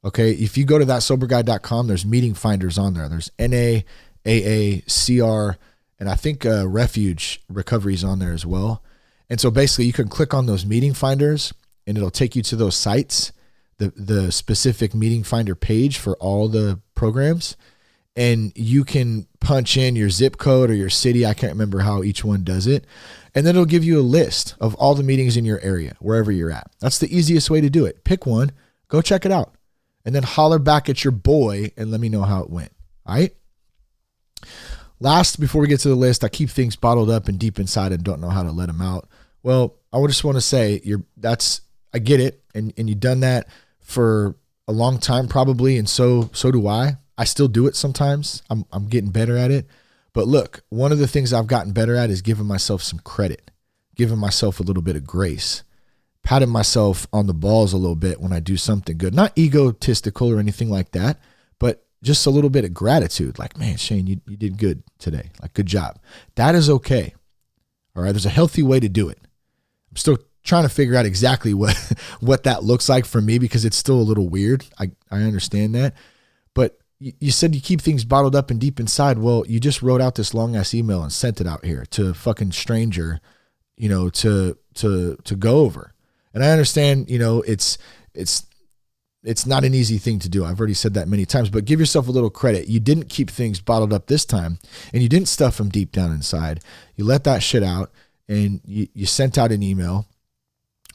Okay. If you go to thatsoberguy.com, there's meeting finders on there. There's NA, AA, CR, and I think Refuge Recovery is on there as well. And so basically you can click on those meeting finders and it'll take you to those sites, the specific meeting finder page for all the programs. And you can punch in your zip code or your city. I can't remember how each one does it. And then it'll give you a list of all the meetings in your area, wherever you're at. That's the easiest way to do it. Pick one, go check it out, and then holler back at your boy and let me know how it went. All right. Last, before we get to the list, I keep things bottled up and deep inside and don't know how to let them out. Well, I just want to say I get it. And you've done that for a long time probably. And so do I. I still do it sometimes. I'm getting better at it. But look, one of the things I've gotten better at is giving myself some credit, giving myself a little bit of grace. patting myself on the balls a little bit when I do something good. Not egotistical or anything like that, but just a little bit of gratitude. Like, man, Shane, you did good today. Like, good job. That is okay. All right. There's a healthy way to do it. I'm still trying to figure out exactly what that looks like for me, because it's still a little weird. I understand that. But you said you keep things bottled up and deep inside. Well, you just wrote out this long ass email and sent it out here to a fucking stranger, to go over. And I understand, it's not an easy thing to do. I've already said that many times, but give yourself a little credit. You didn't keep things bottled up this time, and you didn't stuff them deep down inside. You let that shit out, and you sent out an email,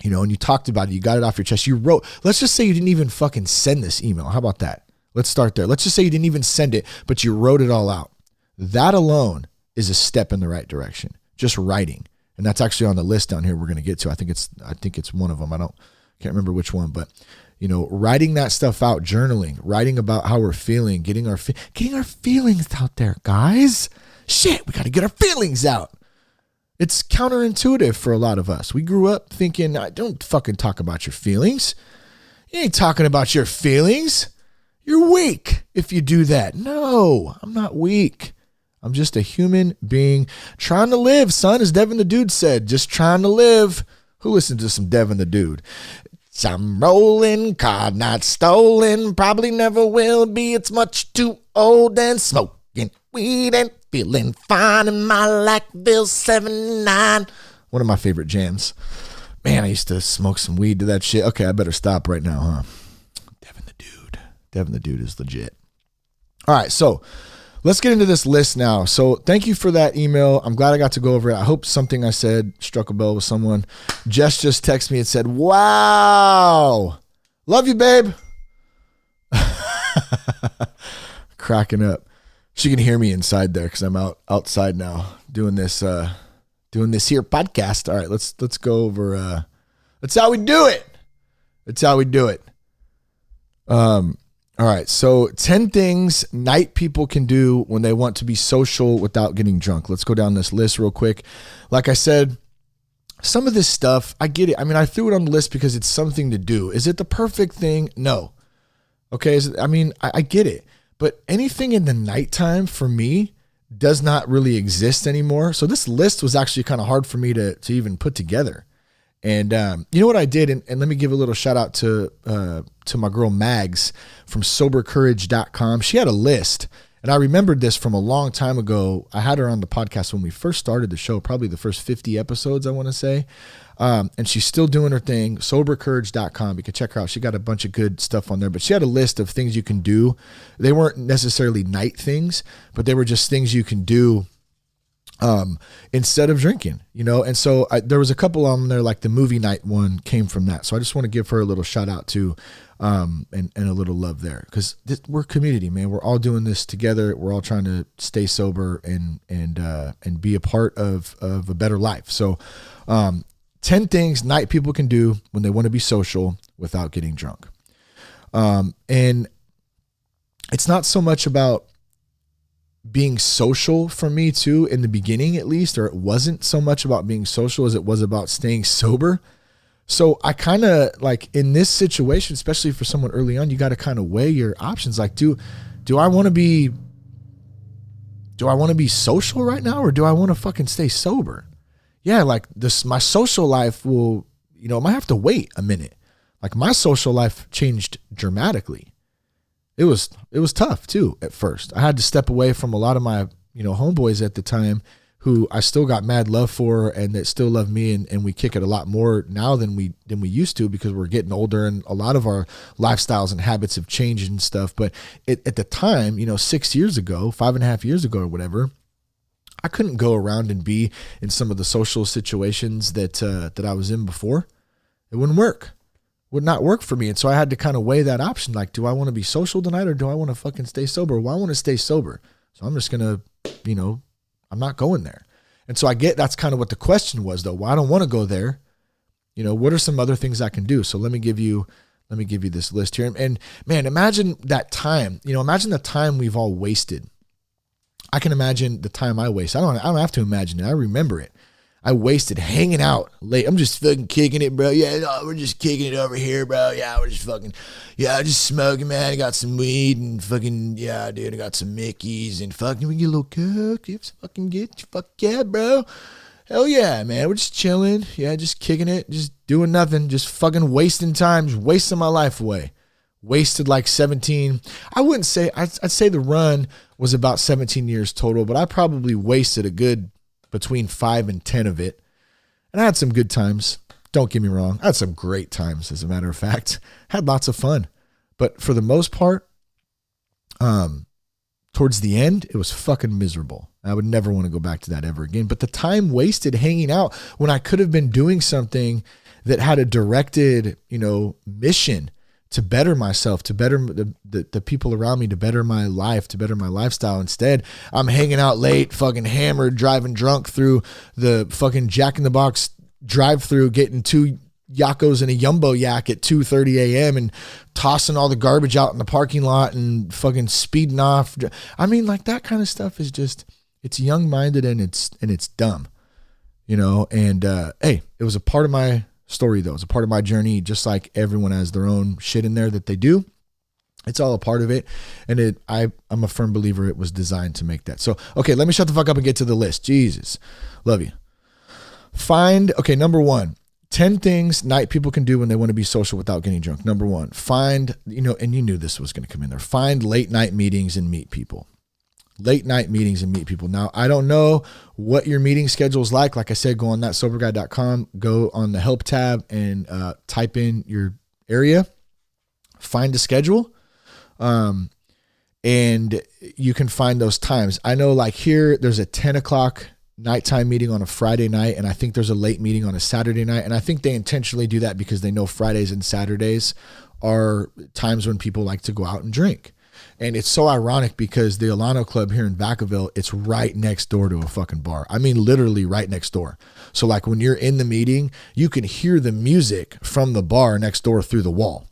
and you talked about it. You got it off your chest. You wrote, let's just say you didn't even fucking send this email. How about that? Let's start there. Let's just say you didn't even send it, but you wrote it all out. That alone is a step in the right direction. Just writing. And that's actually on the list down here we're going to get to. I think it's one of them. Can't remember which one, but writing that stuff out, journaling, writing about how we're feeling, getting our feelings out there, guys. Shit, we got to get our feelings out. It's counterintuitive for a lot of us. We grew up thinking, don't fucking talk about your feelings. You ain't talking about your feelings. You're weak if you do that. No, I'm not weak. I'm just a human being trying to live, son, as Devin the Dude said, just trying to live. Who listened to some Devin the Dude? I'm rolling, car not stolen, probably never will be. It's much too old and smoking weed and feeling fine in my Lackville 79. One of my favorite jams. Man, I used to smoke some weed to that shit. Okay, I better stop right now, huh? Devin the Dude is legit. All right, so let's get into this list now. So thank you for that email. I'm glad I got to go over it. I hope something I said struck a bell with someone. Jess just texted me and said, wow, love you, babe. Cracking up. She can hear me inside there because I'm outside now doing this here podcast. All right, let's go over. That's how we do it. All right, so 10 things night people can do when they want to be social without getting drunk. Let's go down this list real quick. Like I said, some of this stuff, I get it. I mean, I threw it on the list because it's something to do. Is it the perfect thing? No. Okay, I get it. But anything in the nighttime for me does not really exist anymore. So this list was actually kind of hard for me to even put together. And you know what I did? And let me give a little shout out to my girl Mags from sobercourage.com. She had a list, and I remembered this from a long time ago. I had her on the podcast when we first started the show, probably the first 50 episodes, I want to say. And she's still doing her thing, sobercourage.com. You can check her out. She got a bunch of good stuff on there, but she had a list of things you can do. They weren't necessarily night things, but they were just things you can do instead of drinking, and so there was a couple on there, like the movie night one came from that. So I just want to give her a little shout out too, and a little love there, because we're community, man. We're all doing this together. We're all trying to stay sober and be a part of a better life. So 10 things night people can do when they want to be social without getting drunk. And it's not so much about being social for me too, in the beginning at least, or it wasn't so much about being social as it was about staying sober. So I kind of like in this situation, especially for someone early on, you got to kind of weigh your options. Like, do I want to be social right now, or do I want to fucking stay sober? Yeah. Like my social life will, it might have to wait a minute. Like my social life changed dramatically. It was tough too at first. I had to step away from a lot of my, homeboys at the time who I still got mad love for and that still love me, and we kick it a lot more now than we used to, because we're getting older and a lot of our lifestyles and habits have changed and stuff. But at the time, 6 years ago, 5.5 years ago or whatever, I couldn't go around and be in some of the social situations that I was in before. It wouldn't work. Would not work for me. And so I had to kind of weigh that option. Like, do I want to be social tonight, or do I want to fucking stay sober? Well, I want to stay sober. So I'm just going to, I'm not going there. And so I get, that's kind of what the question was though. Well, I don't want to go there. What are some other things I can do? So let me give you this list here. And man, imagine that time, imagine the time we've all wasted. I can imagine the time I wasted. I don't have to imagine it. I remember it. I wasted hanging out late. I'm just fucking kicking it, bro. Yeah, no, we're just kicking it over here, bro. Yeah, we're just fucking, yeah, just smoking, man. I got some weed and fucking, yeah, dude, I got some Mickeys and fucking, we get a little coke. You fucking get, fuck yeah, bro. Hell yeah, man. We're just chilling. Yeah, just kicking it, just doing nothing, just fucking wasting time, just wasting my life away. Wasted like 17. I wouldn't say, I'd say the run was about 17 years total, but I probably wasted a good between 5 and 10 of it. And I had some good times. Don't get me wrong. I had some great times, as a matter of fact. Had lots of fun. But for the most part, towards the end, it was fucking miserable. I would never want to go back to that ever again. But the time wasted hanging out when I could have been doing something that had a directed, mission to better myself, to better the people around me, to better my life, to better my lifestyle. Instead, I'm hanging out late, fucking hammered, driving drunk through the fucking Jack in the Box drive-through, getting 2 Yakos and a Jumbo Yak at 2:30 a.m. and tossing all the garbage out in the parking lot and fucking speeding off. I mean, like, that kind of stuff is just, it's young-minded and it's dumb, and hey, it was a part of my story, though. It's a part of my journey, just like everyone has their own shit in there that they do. It's all a part of it. And I'm a firm believer it was designed to make that. So, okay, let me shut the fuck up and get to the list. Jesus. Love you. Number 1, 10 things night people can do when they want to be social without getting drunk. Number 1, find, and you knew this was going to come in there. Find late night meetings and meet people. Late night meetings and meet people. Now, I don't know what your meeting schedule is like. Like I said, go on thatsoberguy.com, go on the help tab and type in your area, find a schedule, and you can find those times. I know, like, here, there's a 10 o'clock nighttime meeting on a Friday night, and I think there's a late meeting on a Saturday night, and I think they intentionally do that because they know Fridays and Saturdays are times when people like to go out and drink. And it's so ironic because the Alano Club here in Vacaville, it's right next door to a fucking bar. I mean, literally right next door. So, like, when you're in the meeting, you can hear the music from the bar next door through the wall.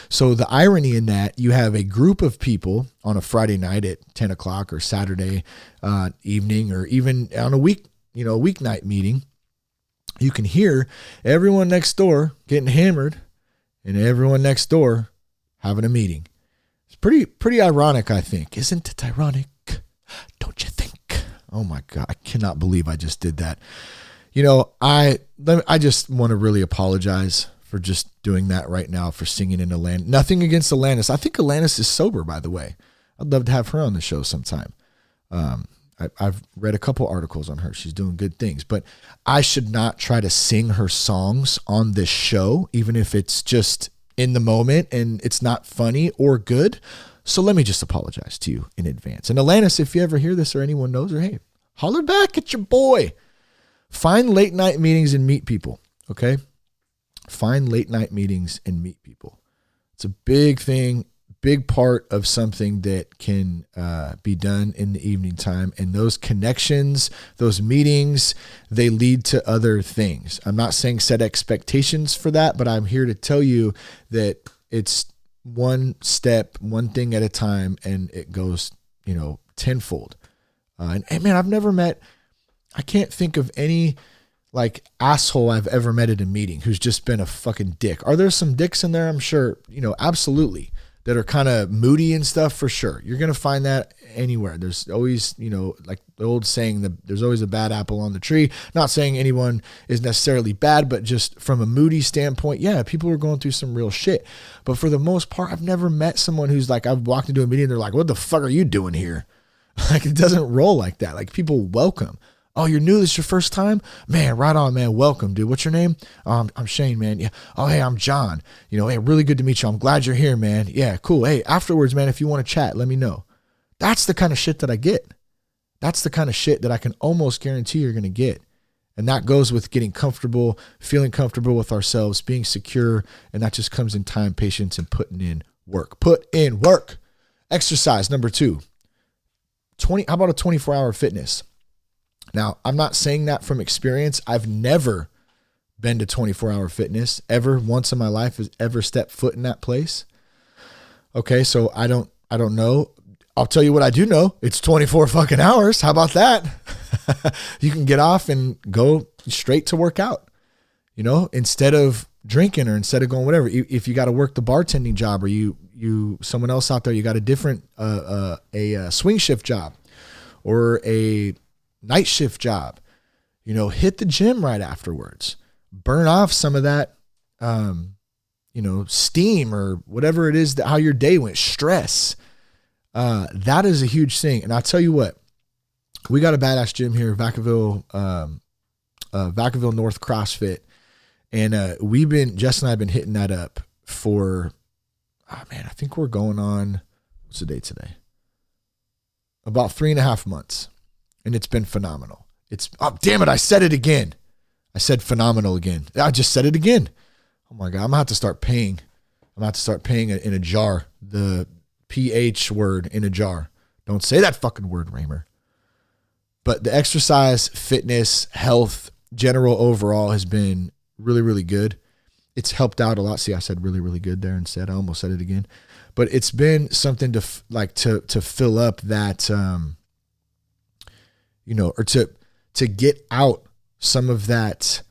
So the irony in that, you have a group of people on a Friday night at 10 o'clock or Saturday evening, or even on a weeknight meeting, you can hear everyone next door getting hammered and everyone next door having a meeting. Pretty ironic, I think. Isn't it ironic? Don't you think? Oh my God, I cannot believe I just did that. I just want to really apologize for just doing that right now, for singing in Alanis. Nothing against Alanis. I think Alanis is sober, by the way. I'd love to have her on the show sometime. I've read a couple articles on her. She's doing good things, but I should not try to sing her songs on this show, even if it's just in the moment and it's not funny or good. So let me just apologize to you in advance. And Alanis, if you ever hear this or anyone knows her, hey, holler back at your boy. Find late night meetings and meet people. Okay. Find late night meetings and meet people. It's a big thing, big part of something that can be done in the evening time. And those connections, those meetings, they lead to other things. I'm not saying set expectations for that, but I'm here to tell you that it's one step, one thing at a time, and it goes, tenfold. And man, I can't think of any like asshole I've ever met at a meeting who's just been a fucking dick. Are there some dicks in there? I'm sure, absolutely, that are kind of moody and stuff, for sure. You're going to find that anywhere. There's always, like the old saying that there's always a bad apple on the tree. Not saying anyone is necessarily bad, but just from a moody standpoint, yeah, people are going through some real shit. But for the most part, I've never met someone who's like, I've walked into a meeting and they're like, what the fuck are you doing here? Like, it doesn't roll like that. Like, people welcome. Oh, you're new? This is your first time? Man, right on, man. Welcome, dude. What's your name? I'm Shane, man. Yeah. Oh, hey, I'm John. Hey, really good to meet you. I'm glad you're here, man. Yeah, cool. Hey, afterwards, man, if you want to chat, let me know. That's the kind of shit that I get. That's the kind of shit that I can almost guarantee you're going to get. And that goes with getting comfortable, feeling comfortable with ourselves, being secure. And that just comes in time, patience, and putting in work. Put in work. Exercise, number 2. How about a 24-hour fitness? Now, I'm not saying that from experience. I've never been to 24-hour fitness ever once in my life, has ever stepped foot in that place. Okay, so I don't know. I'll tell you what I do know. It's 24 fucking hours. How about that? You can get off and go straight to work out, instead of drinking or instead of going whatever. If you got to work the bartending job, or someone else out there, you got a different, a swing shift job or a night shift job, hit the gym right afterwards, burn off some of that, steam or whatever it is, that how your day went, stress. That is a huge thing. And I'll tell you what, we got a badass gym here, Vacaville North CrossFit. And Jess and I have been hitting that up for, I think we're going on, what's the date today? About 3.5 months. And it's been phenomenal. Damn it, I said it again. I said phenomenal again. I just said it again. Oh my God, I'm gonna have to start paying. In a jar, the PH word in a jar. Don't say that fucking word, Raymer. But the exercise, fitness, health, general overall has been really, really good. It's helped out a lot. See, I said really, really good there instead. I almost said it again. But it's been something to fill up that, or to get out some of that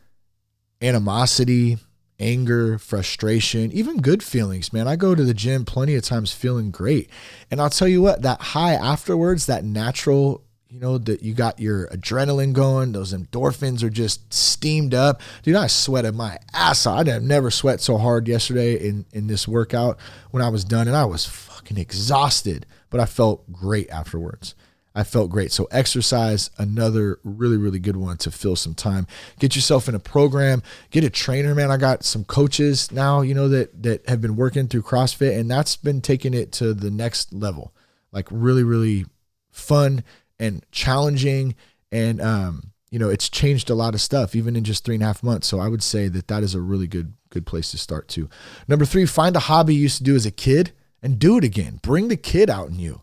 animosity, anger, frustration, even good feelings, man. I go to the gym plenty of times feeling great. And I'll tell you what, that high afterwards, that natural, that you got your adrenaline going, those endorphins are just steamed up. Dude, I sweated my ass off. I never sweat so hard yesterday in this workout when I was done, and I was fucking exhausted, but I felt great afterwards. I felt great. So exercise, another really, really good one to fill some time. Get yourself in a program, get a trainer, man. I got some coaches now, that have been working through CrossFit, and that's been taking it to the next level. Like really, really fun and challenging. And, it's changed a lot of stuff, even in just 3.5 months. So I would say that is a really good place to start too. Number 3, find a hobby you used to do as a kid and do it again. Bring the kid out in you.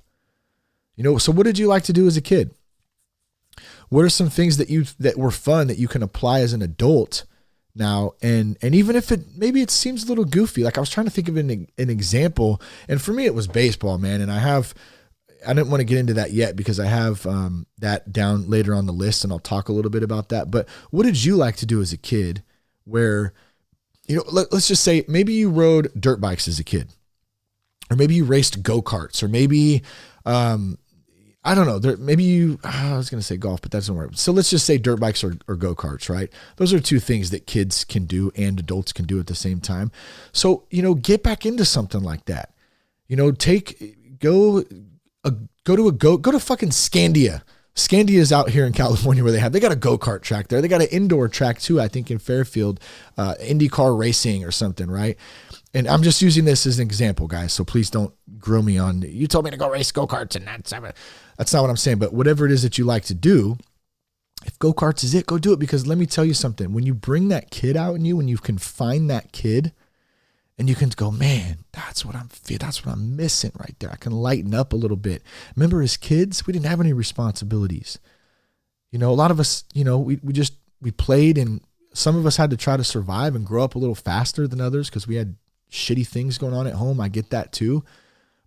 So what did you like to do as a kid? What are some things that were fun that you can apply as an adult now? And even if maybe it seems a little goofy, like I was trying to think of an example, and for me it was baseball, man. And I didn't want to get into that yet because I have that down later on the list, and I'll talk a little bit about that. But what did you like to do as a kid where, let's just say maybe you rode dirt bikes as a kid, or maybe you raced go-karts, or maybe, I don't know. I was going to say golf, but that doesn't work. So let's just say dirt bikes or go-karts, right? Those are two things that kids can do and adults can do at the same time. So, get back into something like that. Go to fucking Scandia. Scandia is out here in California where they got a go-kart track there. They got an indoor track too, I think in Fairfield, IndyCar racing or something, right? And I'm just using this as an example, guys. So please don't grill me on, you told me to go race go-karts and that's not what I'm saying. But whatever it is that you like to do, if go-karts is it, go do it. Because let me tell you something, when you bring that kid out in you, when you can find that kid and you can go, man, that's what I'm missing right there. I can lighten up a little bit. Remember as kids, we didn't have any responsibilities. A lot of us, we played, and some of us had to try to survive and grow up a little faster than others because we had shitty things going on at home. I get that too.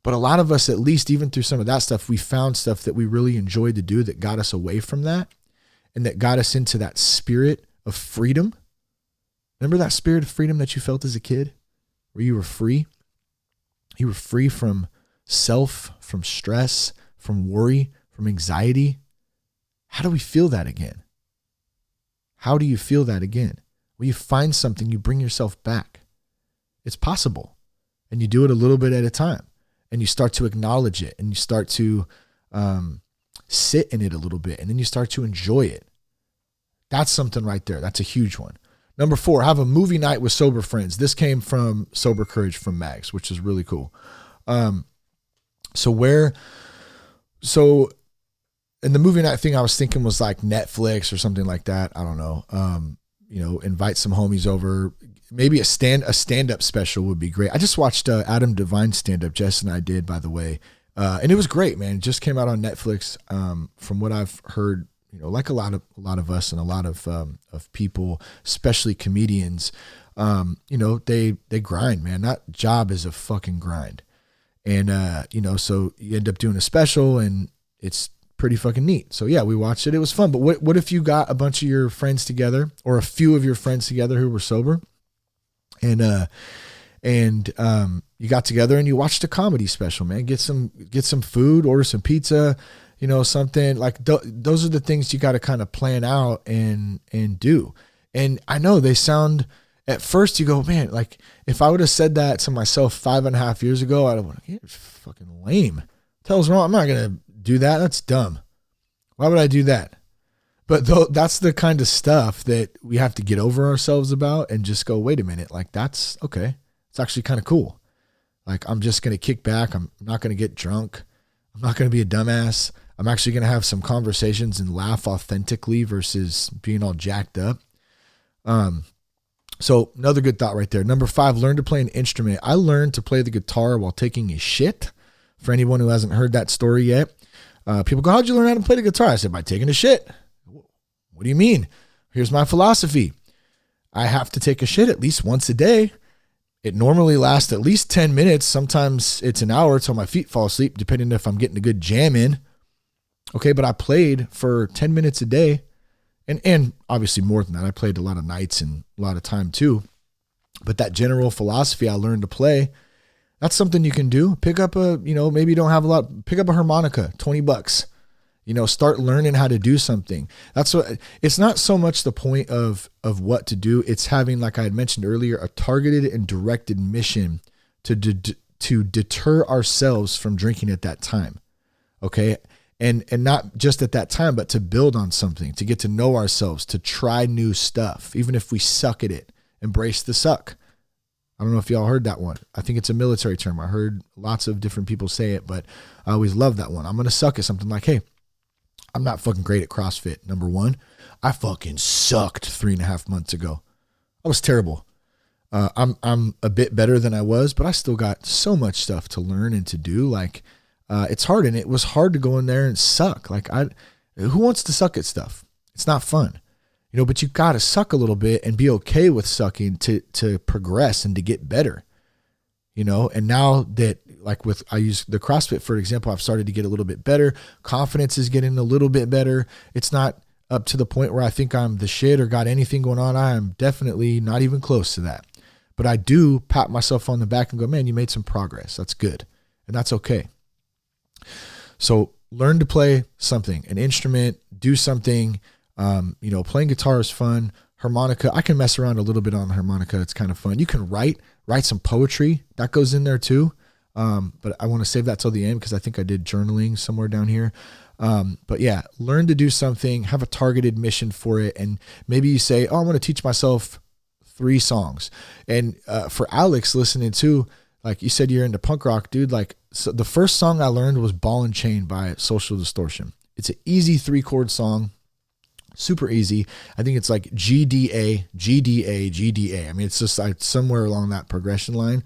But a lot of us, at least even through some of that stuff, we found stuff that we really enjoyed to do that got us away from that and that got us into that spirit of freedom. Remember that spirit of freedom that you felt as a kid where you were free? You were free from self, from stress, from worry, from anxiety. How do we feel that again? How do you feel that again? Well, you find something, you bring yourself back. It's possible. And you do it a little bit at a time. And you start to acknowledge it. And you start to sit in it a little bit. And then you start to enjoy it. That's something right there. That's a huge one. Number 4, have a movie night with sober friends. This came from Sober Courage from Mags, which is really cool. So and the movie night thing I was thinking was like Netflix or something like that. I don't know. Invite some homies over. Maybe a stand-up special would be great. I just watched Adam Devine stand-up. Jess and I did, by the way. And it was great, man. It just came out on Netflix. From what I've heard, like a lot of us and a lot of people, especially comedians, they grind, man. That job is a fucking grind. And, so you end up doing a special and it's pretty fucking neat. So yeah, we watched it. It was fun. But what if you got a bunch of your friends together, or a few of your friends together who were sober, and you got together and you watched a comedy special, man? Get some food, order some pizza, something like those are the things you got to kind of plan out and do. And I know they sound, at first you go, man, like if I would have said that to myself 5.5 years ago, I'd have been like, you're fucking lame. Tell's wrong. I'm not going to do that. That's dumb. Why would I do that? But that's the kind of stuff that we have to get over ourselves about and just go, wait a minute. Like, that's okay. It's actually kind of cool. Like, I'm just going to kick back. I'm not going to get drunk. I'm not going to be a dumbass. I'm actually going to have some conversations and laugh authentically versus being all jacked up. So another good thought right there. Number 5, learn to play an instrument. I learned to play the guitar while taking a shit. For anyone who hasn't heard that story yet, people go, how'd you learn how to play the guitar? I said, by taking a shit. What do you mean? Here's my philosophy. I have to take a shit at least once a day. It normally lasts at least 10 minutes. Sometimes it's an hour till my feet fall asleep, depending if I'm getting a good jam in. Okay, but I played for 10 minutes a day. And obviously more than that. I played a lot of nights and a lot of time too. But that general philosophy I learned to play, that's something you can do. Pick up maybe you don't have a lot, pick up a harmonica, $20. Start learning how to do something. That's what, it's not so much the point of what to do. It's having, like I had mentioned earlier, a targeted and directed mission to deter ourselves from drinking at that time. Okay. And not just at that time, but to build on something, to get to know ourselves, to try new stuff, even if we suck at it. Embrace the suck. I don't know if y'all heard that one. I think it's a military term. I heard lots of different people say it, but I always love that one. I'm going to suck at something like, hey, I'm not fucking great at CrossFit. Number 1, I fucking sucked 3.5 months ago. I was terrible. I'm a bit better than I was, but I still got so much stuff to learn and to do. Like, it's hard, and it was hard to go in there and suck. Like, who wants to suck at stuff? It's not fun, but you got to suck a little bit and be okay with sucking to progress and to get better, and now that, like I use the CrossFit, for example, I've started to get a little bit better. Confidence is getting a little bit better. It's not up to the point where I think I'm the shit or got anything going on. I am definitely not even close to that, but I do pat myself on the back and go, man, you made some progress. That's good. And that's okay. So learn to play something, an instrument, do something. Playing guitar is fun. Harmonica, I can mess around a little bit on the harmonica. It's kind of fun. You can write some poetry. That goes in there too. But I want to save that till the end because I think I did journaling somewhere down here. But yeah, learn to do something, have a targeted mission for it. And maybe you say, oh, I'm going to teach myself 3 songs. And for Alex listening to, like you said, you're into punk rock, dude. Like, so the first song I learned was Ball and Chain by Social Distortion. It's an easy 3-chord song. Super easy. I think it's like G, D, A, G, D, A, G, D, A. I mean, it's just like somewhere along that progression line.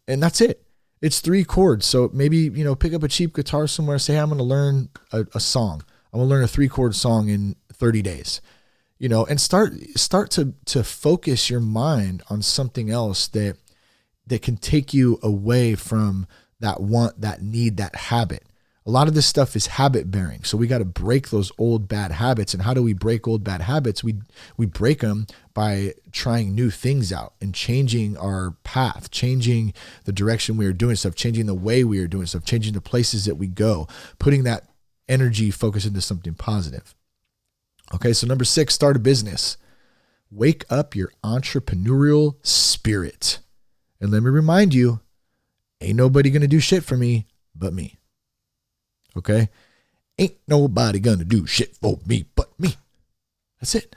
And that's it. It's 3 chords. So maybe, pick up a cheap guitar somewhere, say, hey, I'm going to learn a song. I'm going to learn a 3-chord song in 30 days, and start to focus your mind on something else that can take you away from that want, that need, that habit. A lot of this stuff is habit bearing. So we got to break those old bad habits. And how do we break old bad habits? We break them by trying new things out and changing our path, changing the direction we are doing stuff, changing the way we are doing stuff, changing the places that we go, putting that energy focus into something positive. Okay. So number 6, start a business. Wake up your entrepreneurial spirit. And let me remind you, ain't nobody going to do shit for me but me. Okay? Ain't nobody going to do shit for me but me. That's it.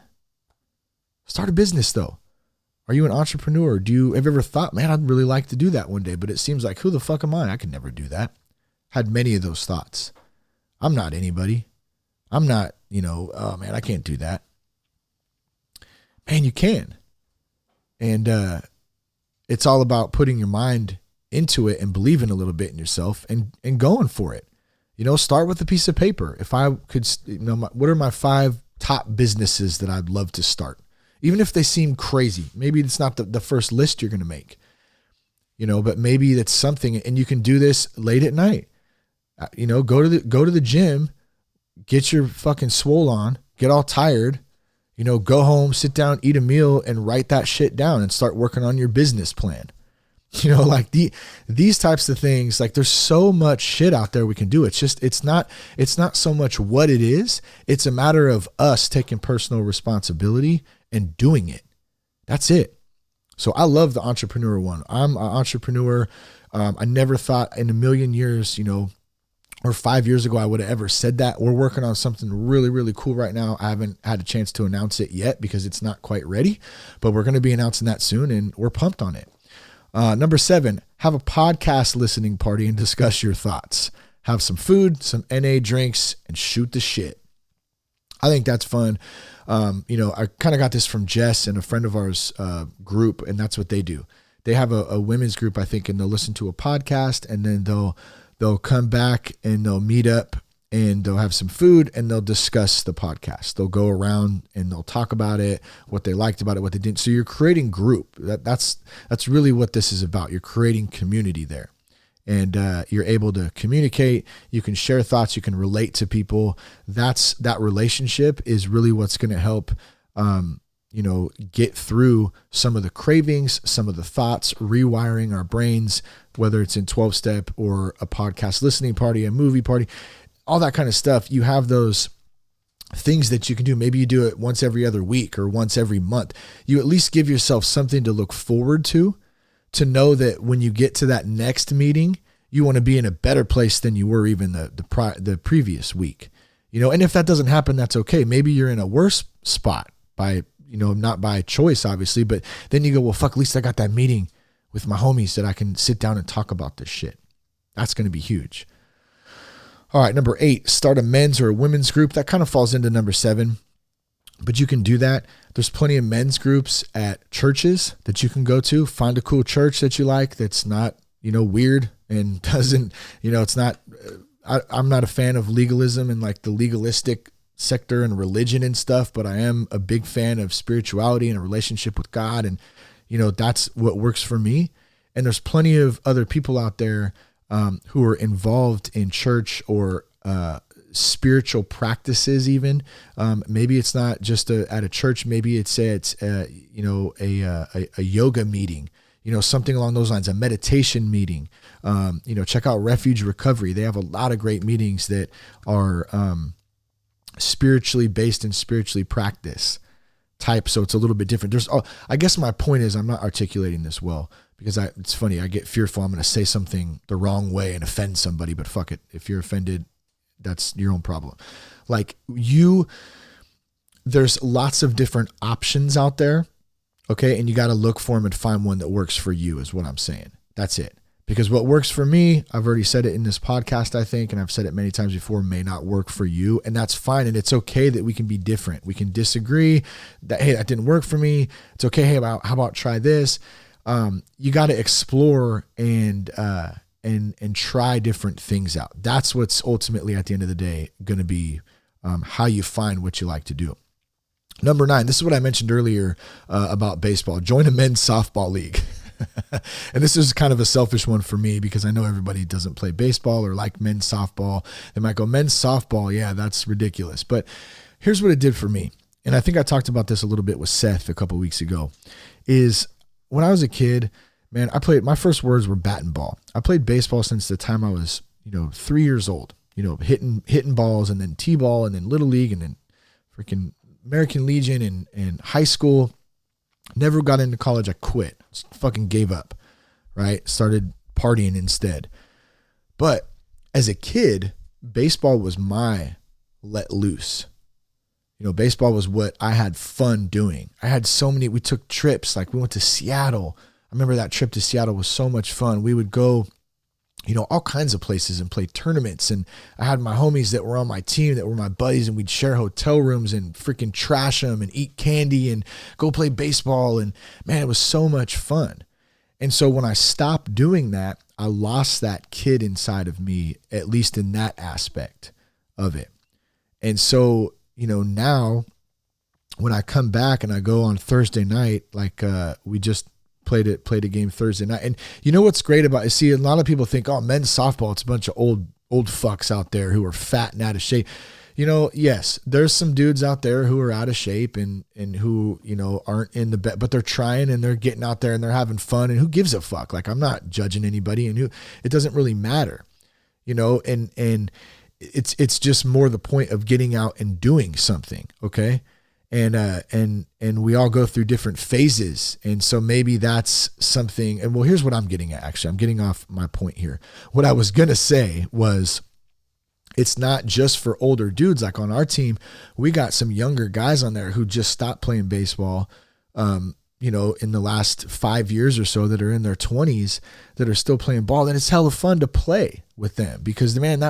Start a business though. Are you an entrepreneur? Have you ever thought, man, I'd really like to do that one day, but it seems like, who the fuck am I? I could never do that. Had many of those thoughts. I'm not anybody. I'm not, oh man, I can't do that. Man, you can. And it's all about putting your mind into it and believing a little bit in yourself and going for it. Start with a piece of paper. If I could, what are my 5 top businesses that I'd love to start? Even if they seem crazy, maybe it's not the first list you're going to make, but maybe that's something, and you can do this late at night. Go to the gym, get your fucking swole on, get all tired, go home, sit down, eat a meal, and write that shit down and start working on your business plan. Like these types of things, like there's so much shit out there we can do. It's not so much what it is. It's a matter of us taking personal responsibility and doing it. That's it. So I love the entrepreneur one. I'm an entrepreneur. I never thought in a million years, or 5 years ago, I would have ever said that. We're working on something really, really cool right now. I haven't had a chance to announce it yet because it's not quite ready, but we're going to be announcing that soon and we're pumped on it. Number 7, have a podcast listening party and discuss your thoughts. Have some food, some NA drinks, and shoot the shit. I think that's fun. I kind of got this from Jess and a friend of ours group, and that's what they do. They have a women's group, I think, and they'll listen to a podcast, and then they'll come back and they'll meet up and they'll have some food and they'll discuss the podcast. They'll go around and they'll talk about it, what they liked about it, what they didn't. So you're creating group. That's really what this is about. You're creating community there, and you're able to communicate. You can share thoughts. You can relate to people. That relationship is really what's going to help, get through some of the cravings, some of the thoughts, rewiring our brains, whether it's in 12-step or a podcast listening party, a movie party, all that kind of stuff. You have those things that you can do. Maybe you do it once every other week or once every month. You at least give yourself something to look forward to know that when you get to that next meeting, you want to be in a better place than you were even the previous week. And if that doesn't happen, that's okay. Maybe you're in a worse spot by, not by choice, obviously, but then you go, well, fuck, at least I got that meeting with my homies that I can sit down and talk about this shit. That's going to be huge. All right, number 8, start a men's or a women's group. That kind of falls into number 7, but you can do that. There's plenty of men's groups at churches that you can go to. Find a cool church that you like that's not, weird and doesn't, it's not, I'm not a fan of legalism and like the legalistic sector and religion and stuff, but I am a big fan of spirituality and a relationship with God. And, that's what works for me. And there's plenty of other people out there who are involved in church or spiritual practices even. Maybe it's not just at a church. Maybe it's a yoga meeting, something along those lines, a meditation meeting. Check out Refuge Recovery. They have a lot of great meetings that are spiritually based and spiritually practice type. So it's a little bit different. I guess my point is I'm not articulating this well. Because it's funny, I get fearful I'm going to say something the wrong way and offend somebody, but fuck it. If you're offended, that's your own problem. Like there's lots of different options out there, okay? And you got to look for them and find one that works for you is what I'm saying. That's it. Because what works for me, I've already said it in this podcast, I think, and I've said it many times before, may not work for you. And that's fine. And it's okay that we can be different. We can disagree that, hey, that didn't work for me. It's okay. Hey, how about try this? You got to explore and try different things out. That's what's ultimately at the end of the day going to be how you find what you like to do. Number 9, this is what I mentioned earlier about baseball. Join a men's softball league. And this is kind of a selfish one for me because I know everybody doesn't play baseball or like men's softball. They might go, men's softball, yeah, that's ridiculous. But here's what it did for me. And I think I talked about this a little bit with Seth a couple of weeks ago, is when I was a kid, man, my first words were bat and ball. I played baseball since the time I was, 3 years old, hitting balls and then T-ball and then Little League and then freaking American Legion and high school. Never got into college. I quit. Just fucking gave up, right? Started partying instead. But as a kid, baseball was my let loose. Baseball was what I had fun doing. I had we took trips, like we went to Seattle. I remember that trip to Seattle was so much fun. We would go, all kinds of places and play tournaments. And I had my homies that were on my team that were my buddies, and we'd share hotel rooms and freaking trash them and eat candy and go play baseball. And man, it was so much fun. And so when I stopped doing that, I lost that kid inside of me, at least in that aspect of it. And so, now when I come back and I go on Thursday night, like we just played a game Thursday night. And what's great about it? See, a lot of people think, oh, men's softball, it's a bunch of old fucks out there who are fat and out of shape. yes, there's some dudes out there who are out of shape and who, aren't in the bed, but they're trying and they're getting out there and they're having fun, and who gives a fuck? Like, I'm not judging anybody, and it doesn't really matter, and it's just more the point of getting out and doing something. Okay. And we all go through different phases. And so maybe that's something. And well, here's what I'm getting at. Actually, I'm getting off my point here. What I was going to say was, it's not just for older dudes. Like on our team, we got some younger guys on there who just stopped playing baseball, in the last 5 years or so, that are in their 20s that are still playing ball. And it's hella fun to play with them because, man,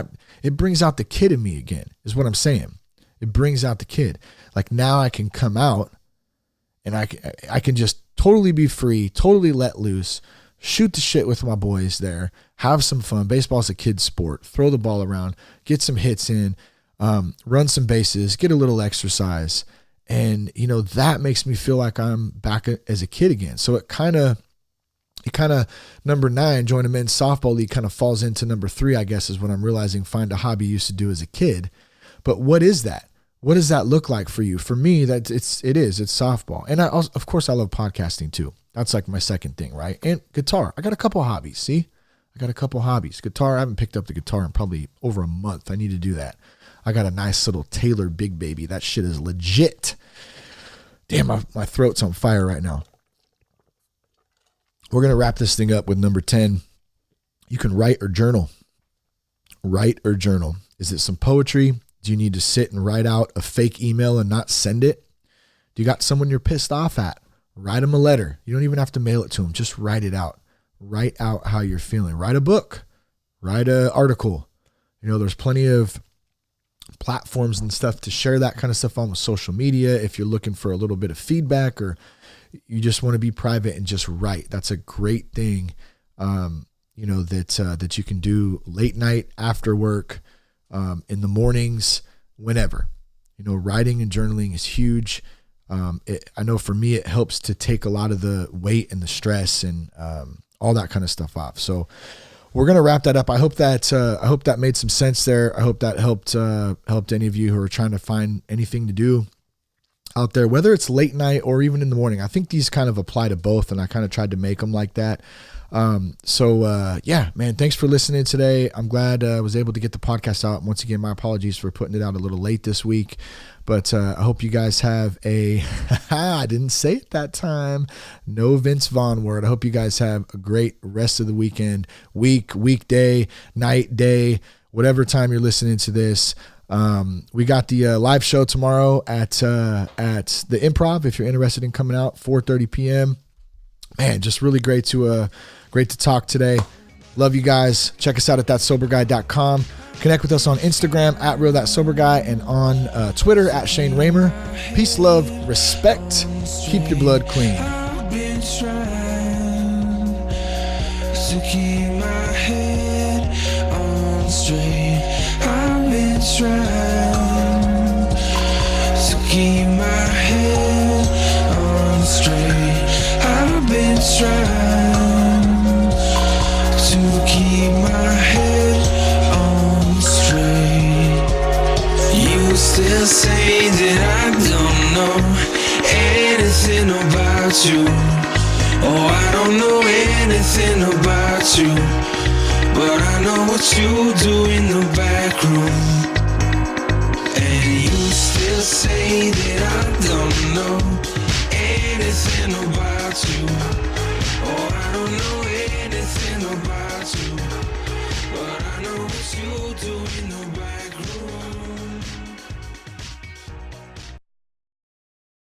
it brings out the kid in me again, is what I'm saying. It brings out the kid. Like, now I can come out and I can just totally be free, totally let loose, shoot the shit with my boys there, have some fun. Baseball's a kid's sport. Throw the ball around, get some hits in, run some bases, get a little exercise. And, that makes me feel like I'm back as a kid again. So it kind of, number 9, join a men's softball league, kind of falls into number 3, I guess, is what I'm realizing. Find a hobby you used to do as a kid. But what is that? What does that look like for you? For me, it's softball. And of course I love podcasting too. That's like my second thing, right? And guitar. I got a couple hobbies. See, I got a couple hobbies. Guitar. I haven't picked up the guitar in probably over a month. I need to do that. I got a nice little Taylor Big Baby. That shit is legit. Damn, my throat's on fire right now. We're going to wrap this thing up with number 10. You can write or journal. Write or journal. Is it some poetry? Do you need to sit and write out a fake email and not send it? Do you got someone you're pissed off at? Write them a letter. You don't even have to mail it to them. Just write it out. Write out how you're feeling. Write a book. Write an article. There's plenty of platforms and stuff to share that kind of stuff on with social media. If you're looking for a little bit of feedback, or you just want to be private and just write, that's a great thing. That you can do late night, after work, in the mornings, whenever. Writing and journaling is huge. I know for me, it helps to take a lot of the weight and the stress and all that kind of stuff off. So we're going to wrap that up. I hope that made some sense there. I hope that helped any of you who are trying to find anything to do out there, whether it's late night or even in the morning. I think these kind of apply to both, and I kind of tried to make them like that. Yeah, man, thanks for listening today. I'm glad I was able to get the podcast out. Once again, my apologies for putting it out a little late this week, but I hope you guys have I didn't say it that time, no Vince Vaughn word. I hope you guys have a great rest of the weekend, weekday, night, day, whatever time you're listening to this. We got the live show tomorrow at the Improv. If you're interested in coming out, 4:30 p.m. Man, just really great to talk today. Love you guys. Check us out at thatsoberguy.com. Connect with us on Instagram at realthatsoberguy and on Twitter at Shane Raymer. Peace, love, respect. Keep your blood clean. I've been trying to keep my head on straight. I've been trying to keep my head on straight. I've been trying to keep my head on straight. You still say that I don't know anything about you. Oh, I don't know anything about you, but I know what you do in the back room. And you still say that I don't know anything about you.